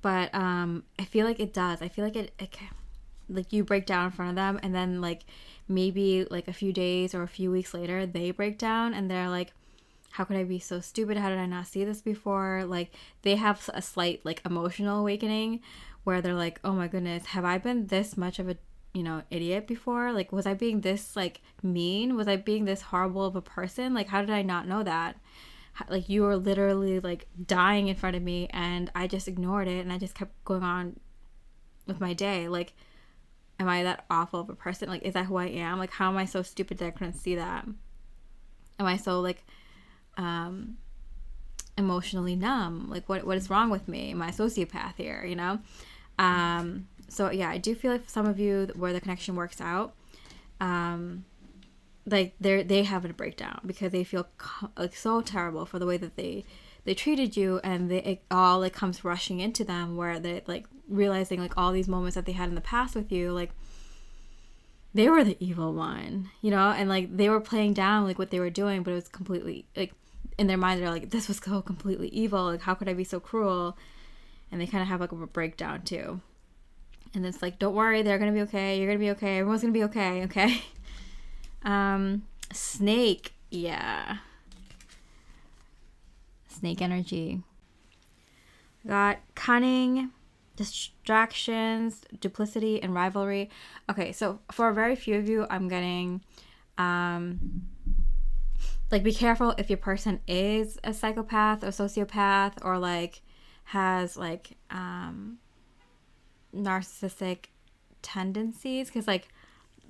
but I feel like it does. I feel like it like you break down in front of them, and then like maybe like a few days or a few weeks later they break down and they're like, how could I be so stupid? How did I not see this before? Like they have a slight like emotional awakening where they're like, oh my goodness, have I been this much of a idiot before? Like, was I being this like mean? Was I being this horrible of a person? Like, how did I not know that? Like, you were literally like dying in front of me and I just ignored it and I just kept going on with my day. Like, am I that awful of a person? Like, is that who I am? Like, how am I so stupid that I couldn't see that? Am I so like emotionally numb? Like, what is wrong with me? Am I a sociopath here, So yeah, I do feel like for some of you where the connection works out, like they have a breakdown because they feel like so terrible for the way that they treated you, and it all like comes rushing into them, where they like realizing like all these moments that they had in the past with you, like they were the evil one, and like they were playing down like what they were doing, but it was completely like in their mind they're like, this was so completely evil, like how could I be so cruel? And they kind of have like a breakdown too. And it's like, don't worry, they're gonna be okay, you're gonna be okay, everyone's gonna be okay. Snake, yeah. Snake energy. Got cunning, distractions, duplicity, and rivalry. Okay, so for very few of you, I'm getting, like, be careful if your person is a psychopath or sociopath, or like has like narcissistic tendencies, because like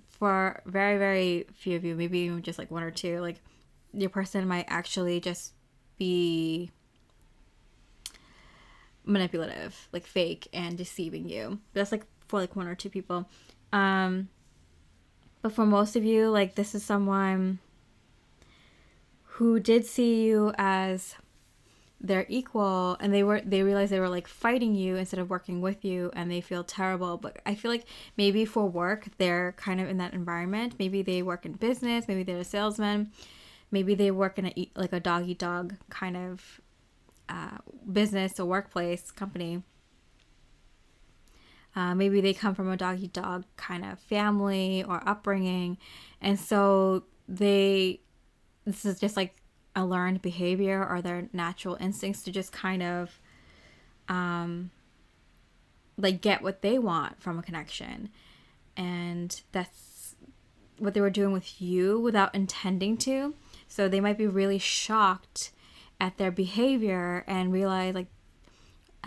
for very, very few of you, maybe even just like one or two, like your person might actually just be manipulative, like fake and deceiving you. That's like for like one or two people. But for most of you, like this is someone who did see you as their equal, and they realized they were like fighting you instead of working with you, and they feel terrible. But I feel like maybe for work they're kind of in that environment. Maybe they work in business, maybe they're a salesman, maybe they work in a dog eat dog kind of business or workplace company. Maybe they come from a dog eat dog kind of family or upbringing, and so this is just like a learned behavior or their natural instincts to just kind of like get what they want from a connection. And that's what they were doing with you without intending to. So they might be really shocked at their behavior and realize like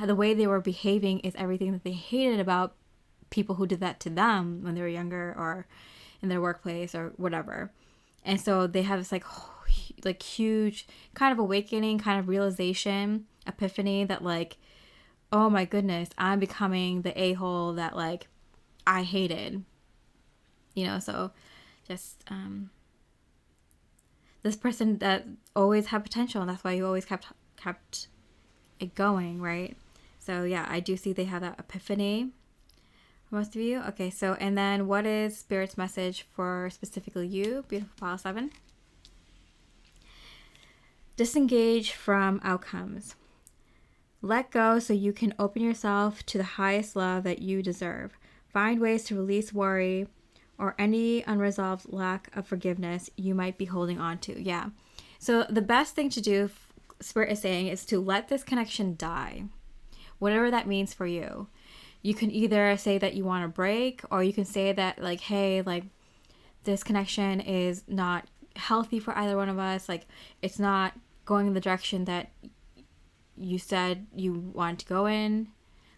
the way they were behaving is everything that they hated about people who did that to them when they were younger or in their workplace or whatever. And so they have this like huge kind of awakening, kind of realization, epiphany that like, oh my goodness, I'm becoming the a-hole that like I hated, so just this person that always had potential, and that's why you always kept it going, right? So yeah, I do see they have that epiphany for most of you. Okay, so and then what is Spirit's message for specifically you, beautiful pile 7? Disengage from outcomes. Let go so you can open yourself to the highest love that you deserve. Find ways to release worry or any unresolved lack of forgiveness you might be holding on to. Yeah. So the best thing to do, Spirit is saying, is to let this connection die. Whatever that means for you. You can either say that you want a break, or you can say that like, hey, like this connection is not healthy for either one of us. Like it's not going in the direction that you said you want to go in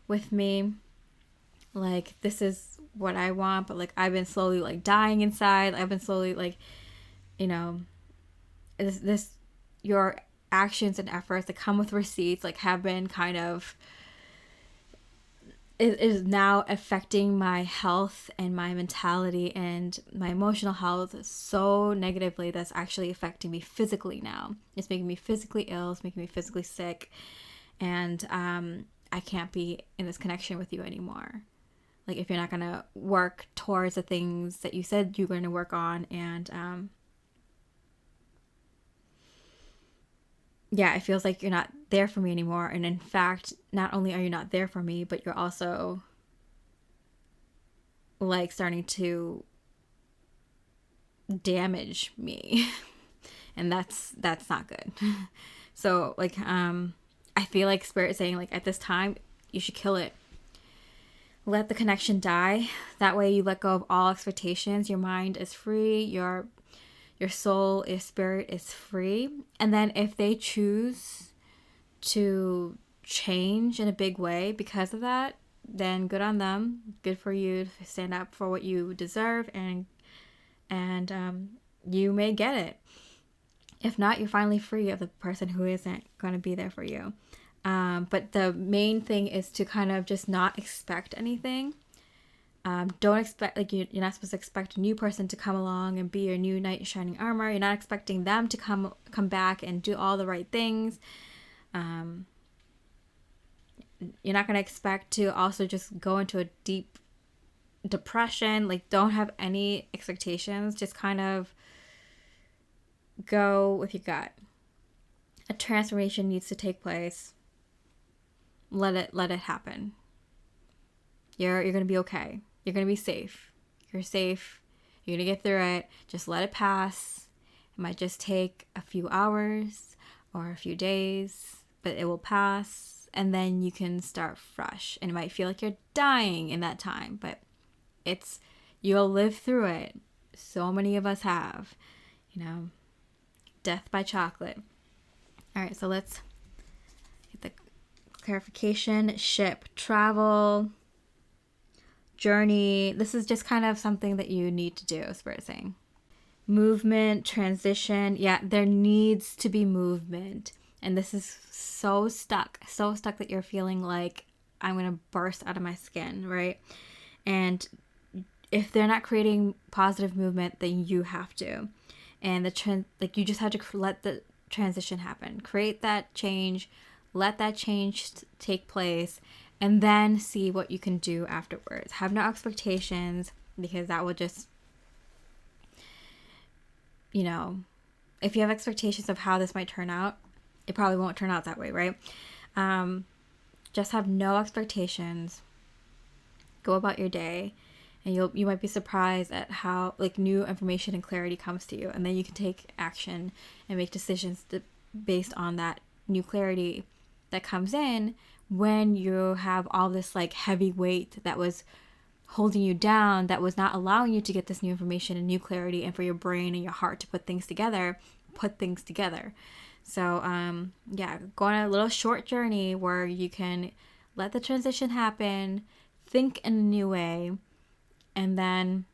with me. Like this is what I want, but like I've been slowly like dying inside. I've been slowly like, this your actions and efforts that come with receipts like have been kind of, it is now affecting my health and my mentality and my emotional health so negatively that's actually affecting me physically now. It's making me physically ill. It's making me physically sick. And I can't be in this connection with you anymore. Like, if you're not going to work towards the things that you said you're going to work on. And yeah, it feels like you're not there for me anymore. And in fact, not only are you not there for me, but you're also like starting to damage me. And that's not good. So like, I feel like Spirit is saying, like, at this time, you should kill it. Let the connection die. That way you let go of all expectations. Your mind is free. Your soul, your spirit is free. And then if they choose to change in a big way because of that, then good on them. Good for you to stand up for what you deserve, and you may get it. If not, you're finally free of the person who isn't going to be there for you. But the main thing is to kind of just not expect anything. Don't expect, like, you're not supposed to expect a new person to come along and be your new knight in shining armor. You're not expecting them to come back and do all the right things. You're not going to expect to also just go into a deep depression. Like, don't have any expectations. Just kind of go with your gut. A transformation needs to take place. Let it happen. You're going to be okay. You're going to be safe. You're safe. You're going to get through it. Just let it pass. It might just take a few hours or a few days, but it will pass. And then you can start fresh. And it might feel like you're dying in that time, but you'll live through it. So many of us have, death by chocolate. All right, so let's get the clarification. Ship, travel, journey. This is just kind of something that you need to do, Spirit saying. Movement, transition. Yeah, there needs to be movement. And this is so stuck that you're feeling like I'm going to burst out of my skin, right? And if they're not creating positive movement, then you have to. And you just have to let the transition happen. Create that change, let that change take place, and then see what you can do afterwards. Have no expectations, because that will just, if you have expectations of how this might turn out, it probably won't turn out that way, right? Just have no expectations. Go about your day, and you might be surprised at how new information and clarity comes to you, and then you can take action and make decisions based on that new clarity that comes in when you have all this heavy weight that was holding you down, that was not allowing you to get this new information and new clarity, and for your brain and your heart to put things together. So go on a little short journey where you can let the transition happen, think in a new way, and then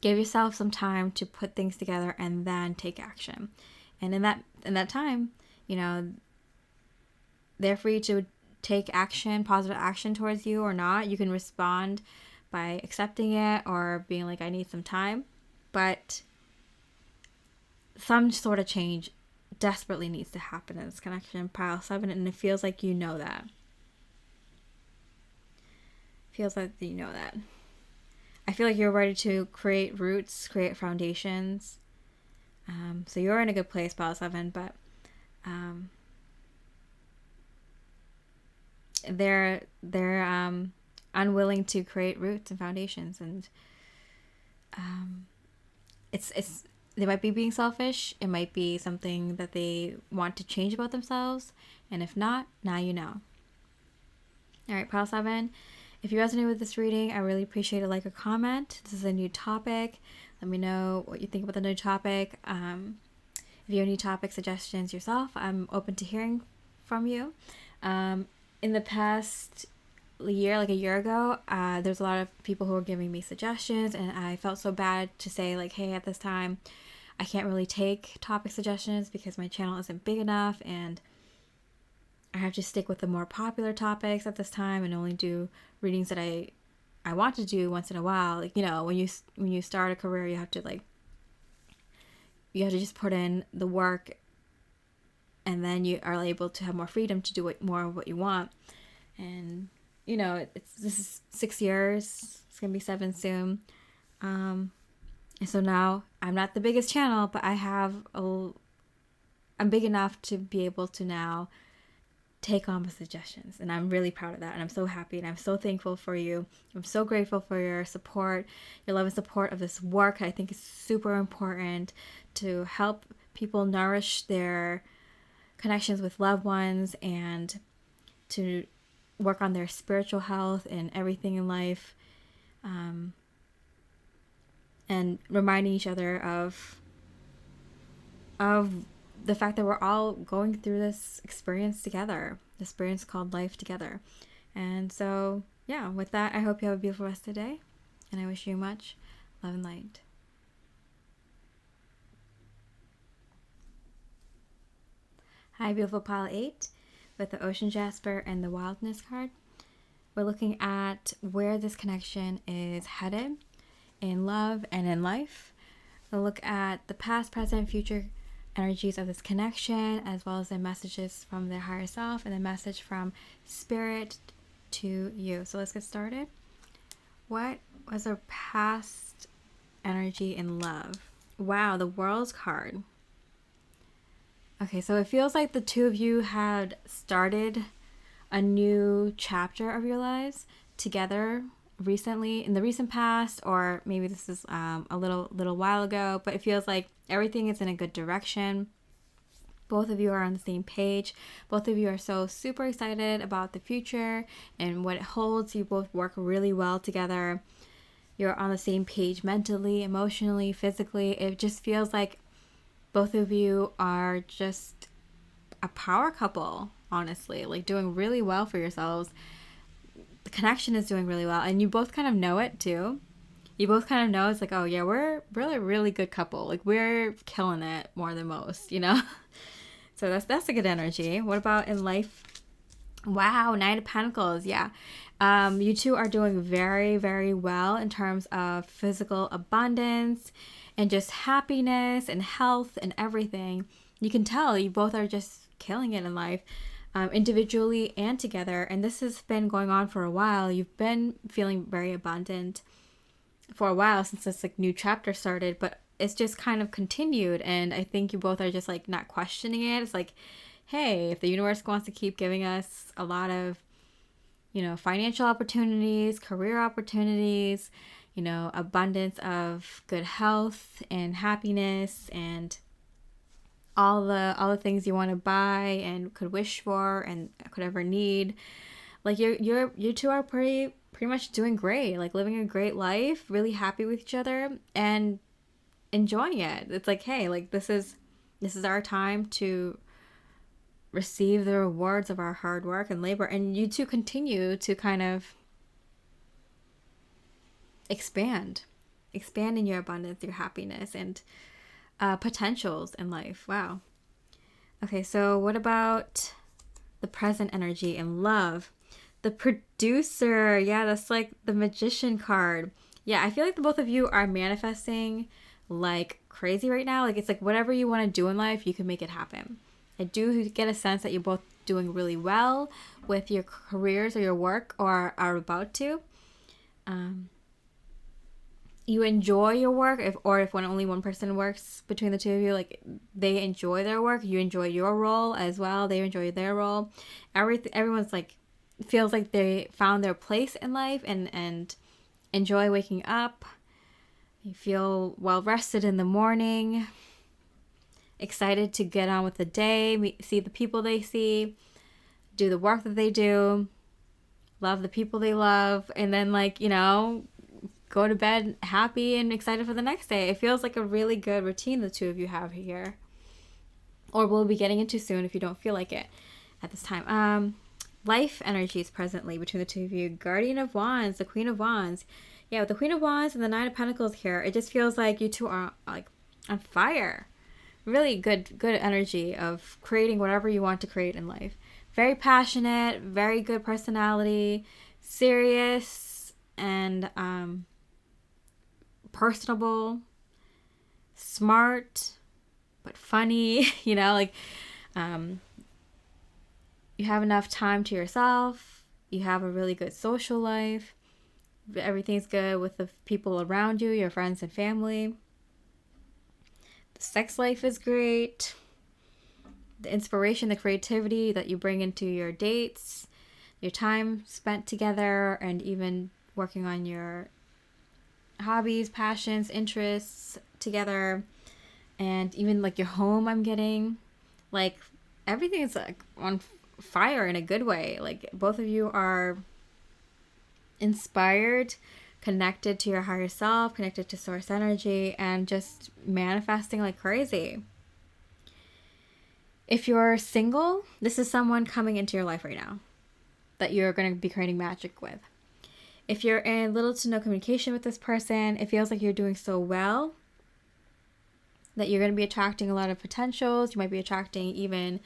give yourself some time to put things together and then take action. And in that time, they're free to take action, positive action towards you or not. You can respond by accepting it or being like, I need some time. But some sort of change desperately needs to happen in this connection, pile 7, and it feels like you know that. I feel like you're ready to create roots, create foundations. So you're in a good place, pile 7, but they're unwilling to create roots and foundations, and they might be being selfish. It might be something that they want to change about themselves, and if not, now you know. All right, pile 7. If you resonate with this reading, I really appreciate a like or comment. This is a new topic. Let me know what you think about the new topic. If you have any topic suggestions yourself, I'm open to hearing from you. In the past year, a year ago, there's a lot of people who were giving me suggestions, and I felt so bad to say hey, at this time, I can't really take topic suggestions because my channel isn't big enough, and I have to stick with the more popular topics at this time and only do readings that I want to do once in a while. Like, you know, when you start a career, you have to just put in the work, and then you are able to have more freedom to do more of what you want. And, you know, this is 6 years. It's going to be 7 soon. And so now I'm not the biggest channel, but I'm big enough to be able to now take on the suggestions, and I'm really proud of that, and I'm so happy, and I'm so thankful for you. I'm so grateful for your support, your love and support of this work. I think it's super important to help people nourish their connections with loved ones and to work on their spiritual health and everything in life, and reminding each other of the fact that we're all going through this experience together, the experience called life together. And so, yeah, with that, I hope you have a beautiful rest of the day, and I wish you much love and light. Hi, beautiful pile 8 with the Ocean Jasper and the Wildness card. We're looking at where this connection is headed in love and in life. We'll look at the past, present, future energies of this connection, as well as the messages from their higher self and the message from spirit to you. So let's get started. What was our past energy in love? Wow, the World's card. Okay, so it feels like the two of you had started a new chapter of your lives together recently, in the recent past, or maybe this is a little while ago, but it feels like everything is in a good direction. Both of you are on the same page. Both of you are so super excited about the future and what it holds. You both work really well together. You're on the same page mentally, emotionally, physically. It just feels like both of you are just a power couple, honestly, like doing really well for yourselves. The connection is doing really well, and you both kind of know it too. You both kind of know it's like, oh yeah, we're really, really good couple. Like, we're killing it more than most, you know? So that's a good energy. What about in life? Wow, 9 of Pentacles. Yeah. You two are doing very, very well in terms of physical abundance and just happiness and health and everything. You can tell you both are just killing it in life, individually and together. And this has been going on for a while. You've been feeling very abundant for a while since this like new chapter started, but it's just kind of continued. And I think you both are just like not questioning it. It's like, hey, if the universe wants to keep giving us a lot of, you know, financial opportunities, career opportunities, you know, abundance of good health and happiness and all the things you want to buy and could wish for and could ever need, like you two are pretty much doing great, like living a great life, really happy with each other and enjoying it. It's like, hey, like this is our time to receive the rewards of our hard work and labor, and you two continue to kind of expand in your abundance, your happiness, and potentials in life. Wow. Okay, so what about the present energy in love? The producer. Yeah, that's like the Magician card. Yeah, I feel like the both of you are manifesting like crazy right now. Like, it's like whatever you want to do in life, you can make it happen. I do get a sense that you're both doing really well with your careers or your work, or are about to. You enjoy your work, if only one person works between the two of you, like they enjoy their work, you enjoy your role as well, they enjoy their role. Everyone's like feels like they found their place in life and enjoy waking up. You feel well rested in the morning, excited to get on with the day, see the people they see, do the work that they do, love the people they love, and then, like, you know, go to bed happy and excited for the next day. It feels like a really good routine the two of you have here, or we'll be getting into soon if you don't feel like it at this time. Life energies presently between the two of you. Guardian of Wands, the Queen of Wands. Yeah, with the Queen of Wands and the 9 of Pentacles here, it just feels like you two are like on fire. Really good energy of creating whatever you want to create in life. Very passionate, very good personality, serious and personable, smart, but funny, you know, like you have enough time to yourself. You have a really good social life. Everything's good with the people around you, your friends and family. The sex life is great. The inspiration, the creativity that you bring into your dates, your time spent together, and even working on your hobbies, passions, interests together, and even like your home, I'm getting. Like, everything is like on fire in a good way. Like, both of you are inspired, connected to your higher self, connected to source energy, and just manifesting like crazy. If you're single, this is someone coming into your life right now that you're going to be creating magic with. If you're in little to no communication with this person, it feels like you're doing so well that you're going to be attracting a lot of potentials. You might be attracting even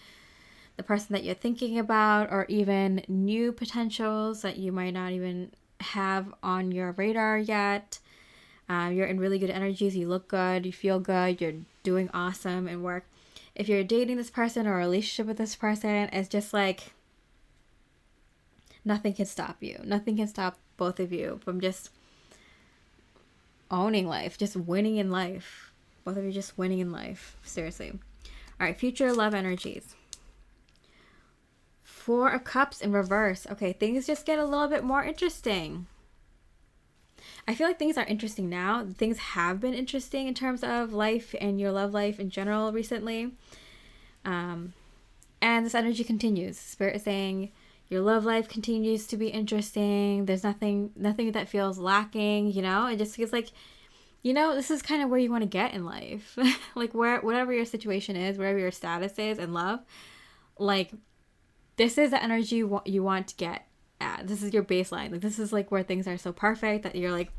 the person that you're thinking about, or even new potentials that you might not even have on your radar yet. You're in really good energies. You look good. You feel good. You're doing awesome in work. If you're dating this person or a relationship with this person, it's just like nothing can stop you. Nothing can stop both of you from just owning life, just winning in life. Both of you just winning in life. Seriously. All right, future love energies. 4 of Cups in reverse. Okay, things just get a little bit more interesting. I feel like things are interesting now. Things have been interesting in terms of life and your love life in general recently. And this energy continues. Spirit is saying your love life continues to be interesting. There's nothing that feels lacking, you know? It just feels like, you know, this is kind of where you want to get in life. Like, whatever your situation is, wherever your status is in love, like, this is the energy you want to get at. This is your baseline. Like, this is like where things are so perfect that you're like,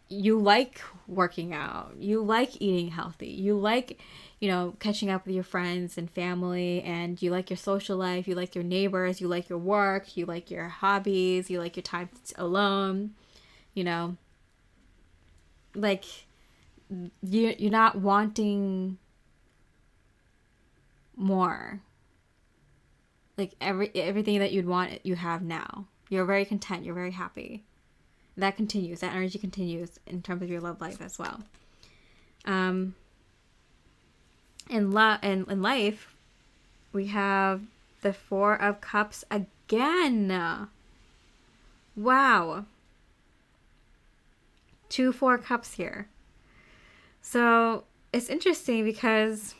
you like working out, you like eating healthy, you like, you know, catching up with your friends and family, and you like your social life, you like your neighbors, you like your work, you like your hobbies, you like your time alone, you know, like you're not wanting more. Like, everything that you'd want, you have now. You're very content. You're very happy. That continues. That energy continues in terms of your love life as well. In life, we have the 4 of Cups again. Wow. 2 4 Cups here. So it's interesting because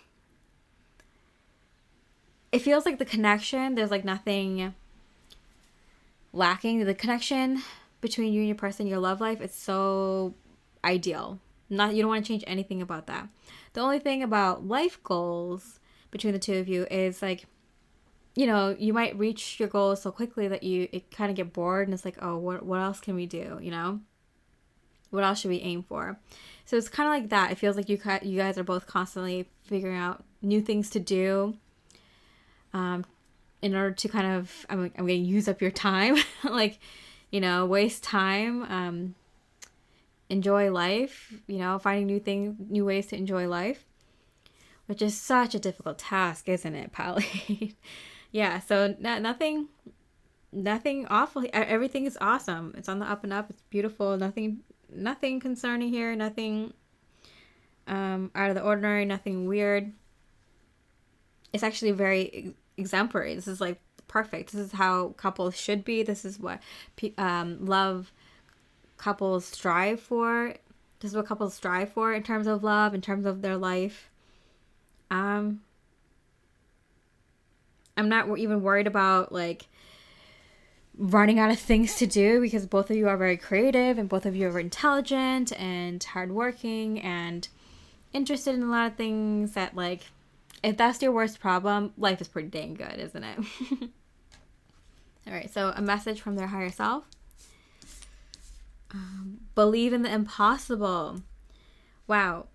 it feels like the connection, there's like nothing lacking. The connection between you and your person, your love life, it's so ideal. You don't want to change anything about that. The only thing about life goals between the two of you is like, you know, you might reach your goals so quickly that it kind of get bored, and it's like, oh, what else can we do, you know? What else should we aim for? So it's kind of like that. It feels like you guys are both constantly figuring out new things to do. In order to kind of, I'm going to use up your time, like, you know, waste time, enjoy life, you know, finding new ways to enjoy life, which is such a difficult task, isn't it, Pally? Yeah, so nothing awful. Everything is awesome. It's on the up and up. It's beautiful. Nothing concerning here. Nothing out of the ordinary. Nothing weird. It's actually very exemplary. This is like perfect. This is how couples should be. This is what love couples strive for. This is what couples strive for in terms of love, in terms of their life. I'm not even worried about like running out of things to do, because both of you are very creative and both of you are intelligent and hardworking and interested in a lot of things that, like, if that's your worst problem, life is pretty dang good, isn't it? All right, so a message from their higher self. Believe in the impossible. Wow.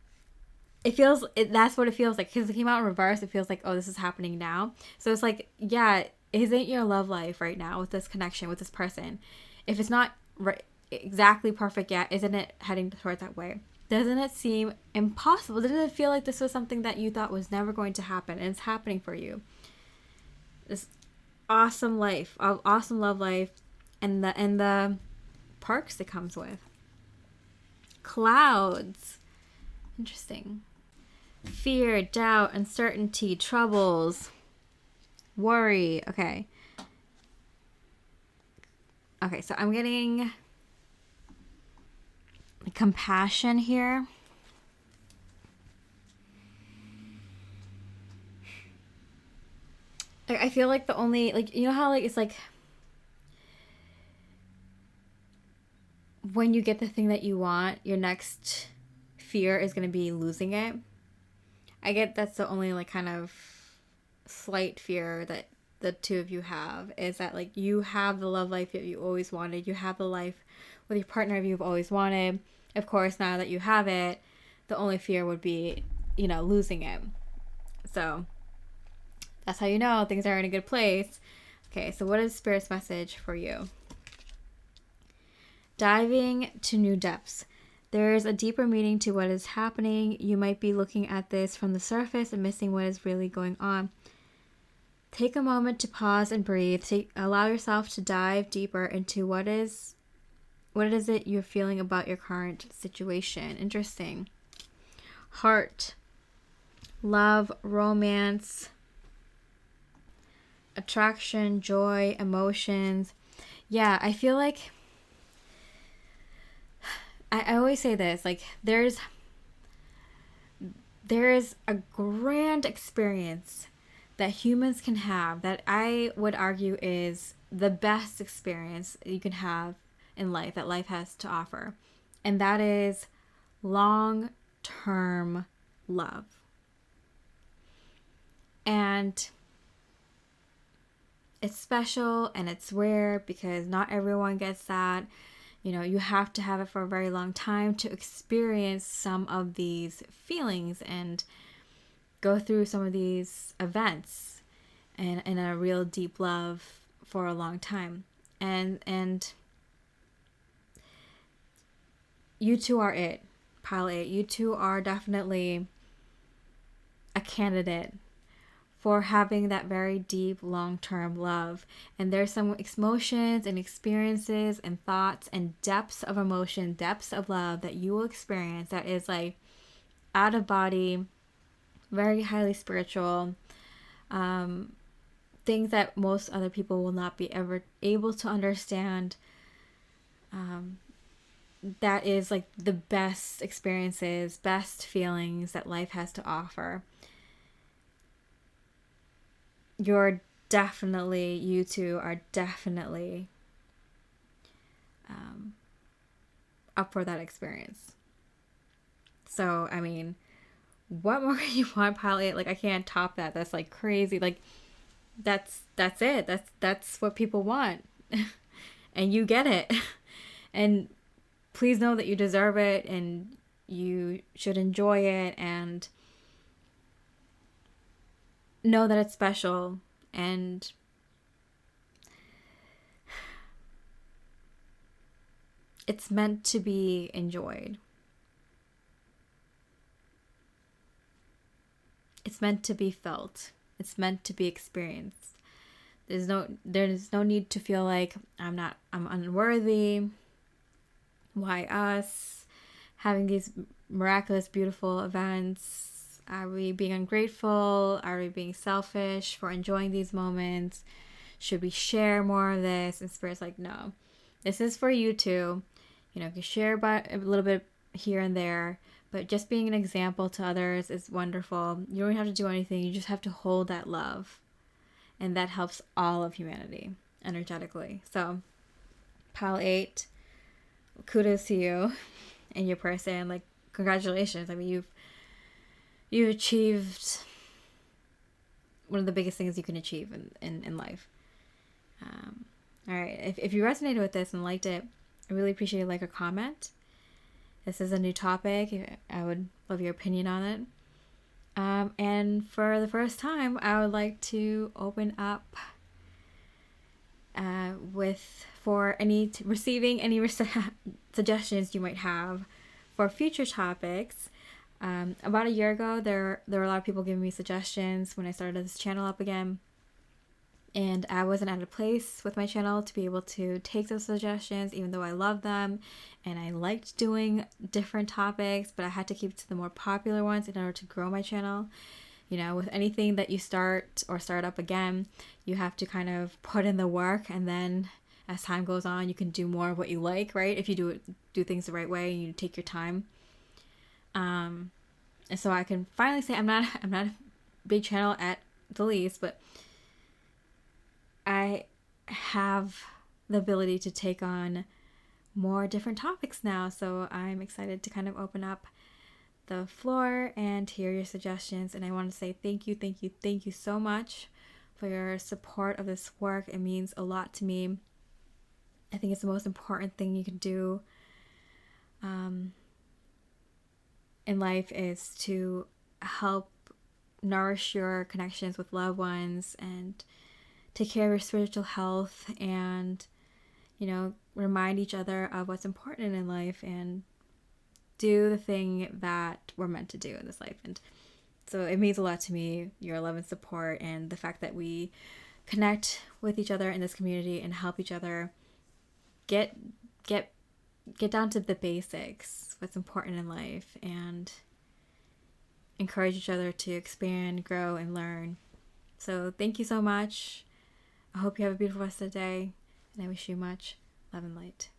that's what it feels like, because it came out in reverse. It feels like, oh, this is happening now. So it's like, yeah, isn't your love life right now with this connection with this person, if it's not exactly perfect yet, isn't it heading towards that way? Doesn't it seem impossible? Doesn't it feel like this was something that you thought was never going to happen, and it's happening for you? This awesome life, awesome love life, and the perks it comes with. Clouds. Interesting. Fear, doubt, uncertainty, troubles, worry. Okay, so I'm getting compassion here. Like, I feel like the only, like, you know how, like, it's like when you get the thing that you want, your next fear is going to be losing it. I get that's the only, like, kind of slight fear that the two of you have, is that, like, you have the love life that you always wanted. You have the life with your partner you've always wanted. Of course, now that you have it, the only fear would be, losing it. So that's how you know things are in a good place. Okay, so what is Spirit's message for you? Diving to new depths. There's a deeper meaning to what is happening. You might be looking at this from the surface and missing what is really going on. Take a moment to pause and breathe. Allow yourself to dive deeper into what is it you're feeling about your current situation. Interesting. Heart, love, romance, attraction, joy, emotions. Yeah, I feel like I always say this, like, there is a grand experience that humans can have that I would argue is the best experience you can have in life, that life has to offer. And that is long-term love. And it's special and it's rare because not everyone gets that. You have to have it for a very long time to experience some of these feelings and go through some of these events and in a real deep love for a long time. And you two are it, pile 8. You two are definitely a candidate for having that very deep, long-term love. And there's some emotions and experiences and thoughts and depths of emotion, depths of love that you will experience that is, like, out of body, very highly spiritual, things that most other people will not be ever able to understand. That is, like, the best experiences, best feelings that life has to offer. You two are definitely up for that experience. So, I mean, what more can you want, pile 8? Like, I can't top that. That's, like, crazy. Like, that's it. That's what people want. And you get it. And please know that you deserve it and you should enjoy it, and know that it's special, and it's meant to be enjoyed. It's meant to be felt. It's meant to be experienced. There's no need to feel like I'm unworthy. Why us? Having these miraculous, beautiful events. Are we being ungrateful? Are we being selfish for enjoying these moments? Should we share more of this? And Spirit's like, no. This is for you two. You can share about a little bit here and there, but just being an example to others is wonderful. You don't have to do anything. You just have to hold that love. And that helps all of humanity energetically. So, pile 8, kudos to you and your person. Like, congratulations. I mean, you've achieved one of the biggest things you can achieve in life. All right. If you resonated with this and liked it, I really appreciate a like or comment. This is a new topic. I would love your opinion on it. And for the first time, I would like to open up receiving any suggestions you might have for future topics. About a year ago, there were a lot of people giving me suggestions when I started this channel up again. And I wasn't at a place with my channel to be able to take those suggestions, even though I love them and I liked doing different topics, but I had to keep it to the more popular ones in order to grow my channel. You know, with anything that you start up again, you have to kind of put in the work, and then as time goes on, you can do more of what you like, right? If you do things the right way, you take your time. And so I can finally say I'm not a big channel at the least, but I have the ability to take on more different topics now. So I'm excited to kind of open up the floor and hear your suggestions. And I want to say thank you so much for your support of this work. It means a lot to me. I think it's the most important thing you can do in life is to help nourish your connections with loved ones and take care of your spiritual health, and, you know, remind each other of what's important in life and do the thing that we're meant to do in this life. And so it means a lot to me, your love and support, and the fact that we connect with each other in this community and help each other get down to the basics, what's important in life, and encourage each other to expand, grow, and learn. So thank you so much. I hope you have a beautiful rest of the day, and I wish you much love and light.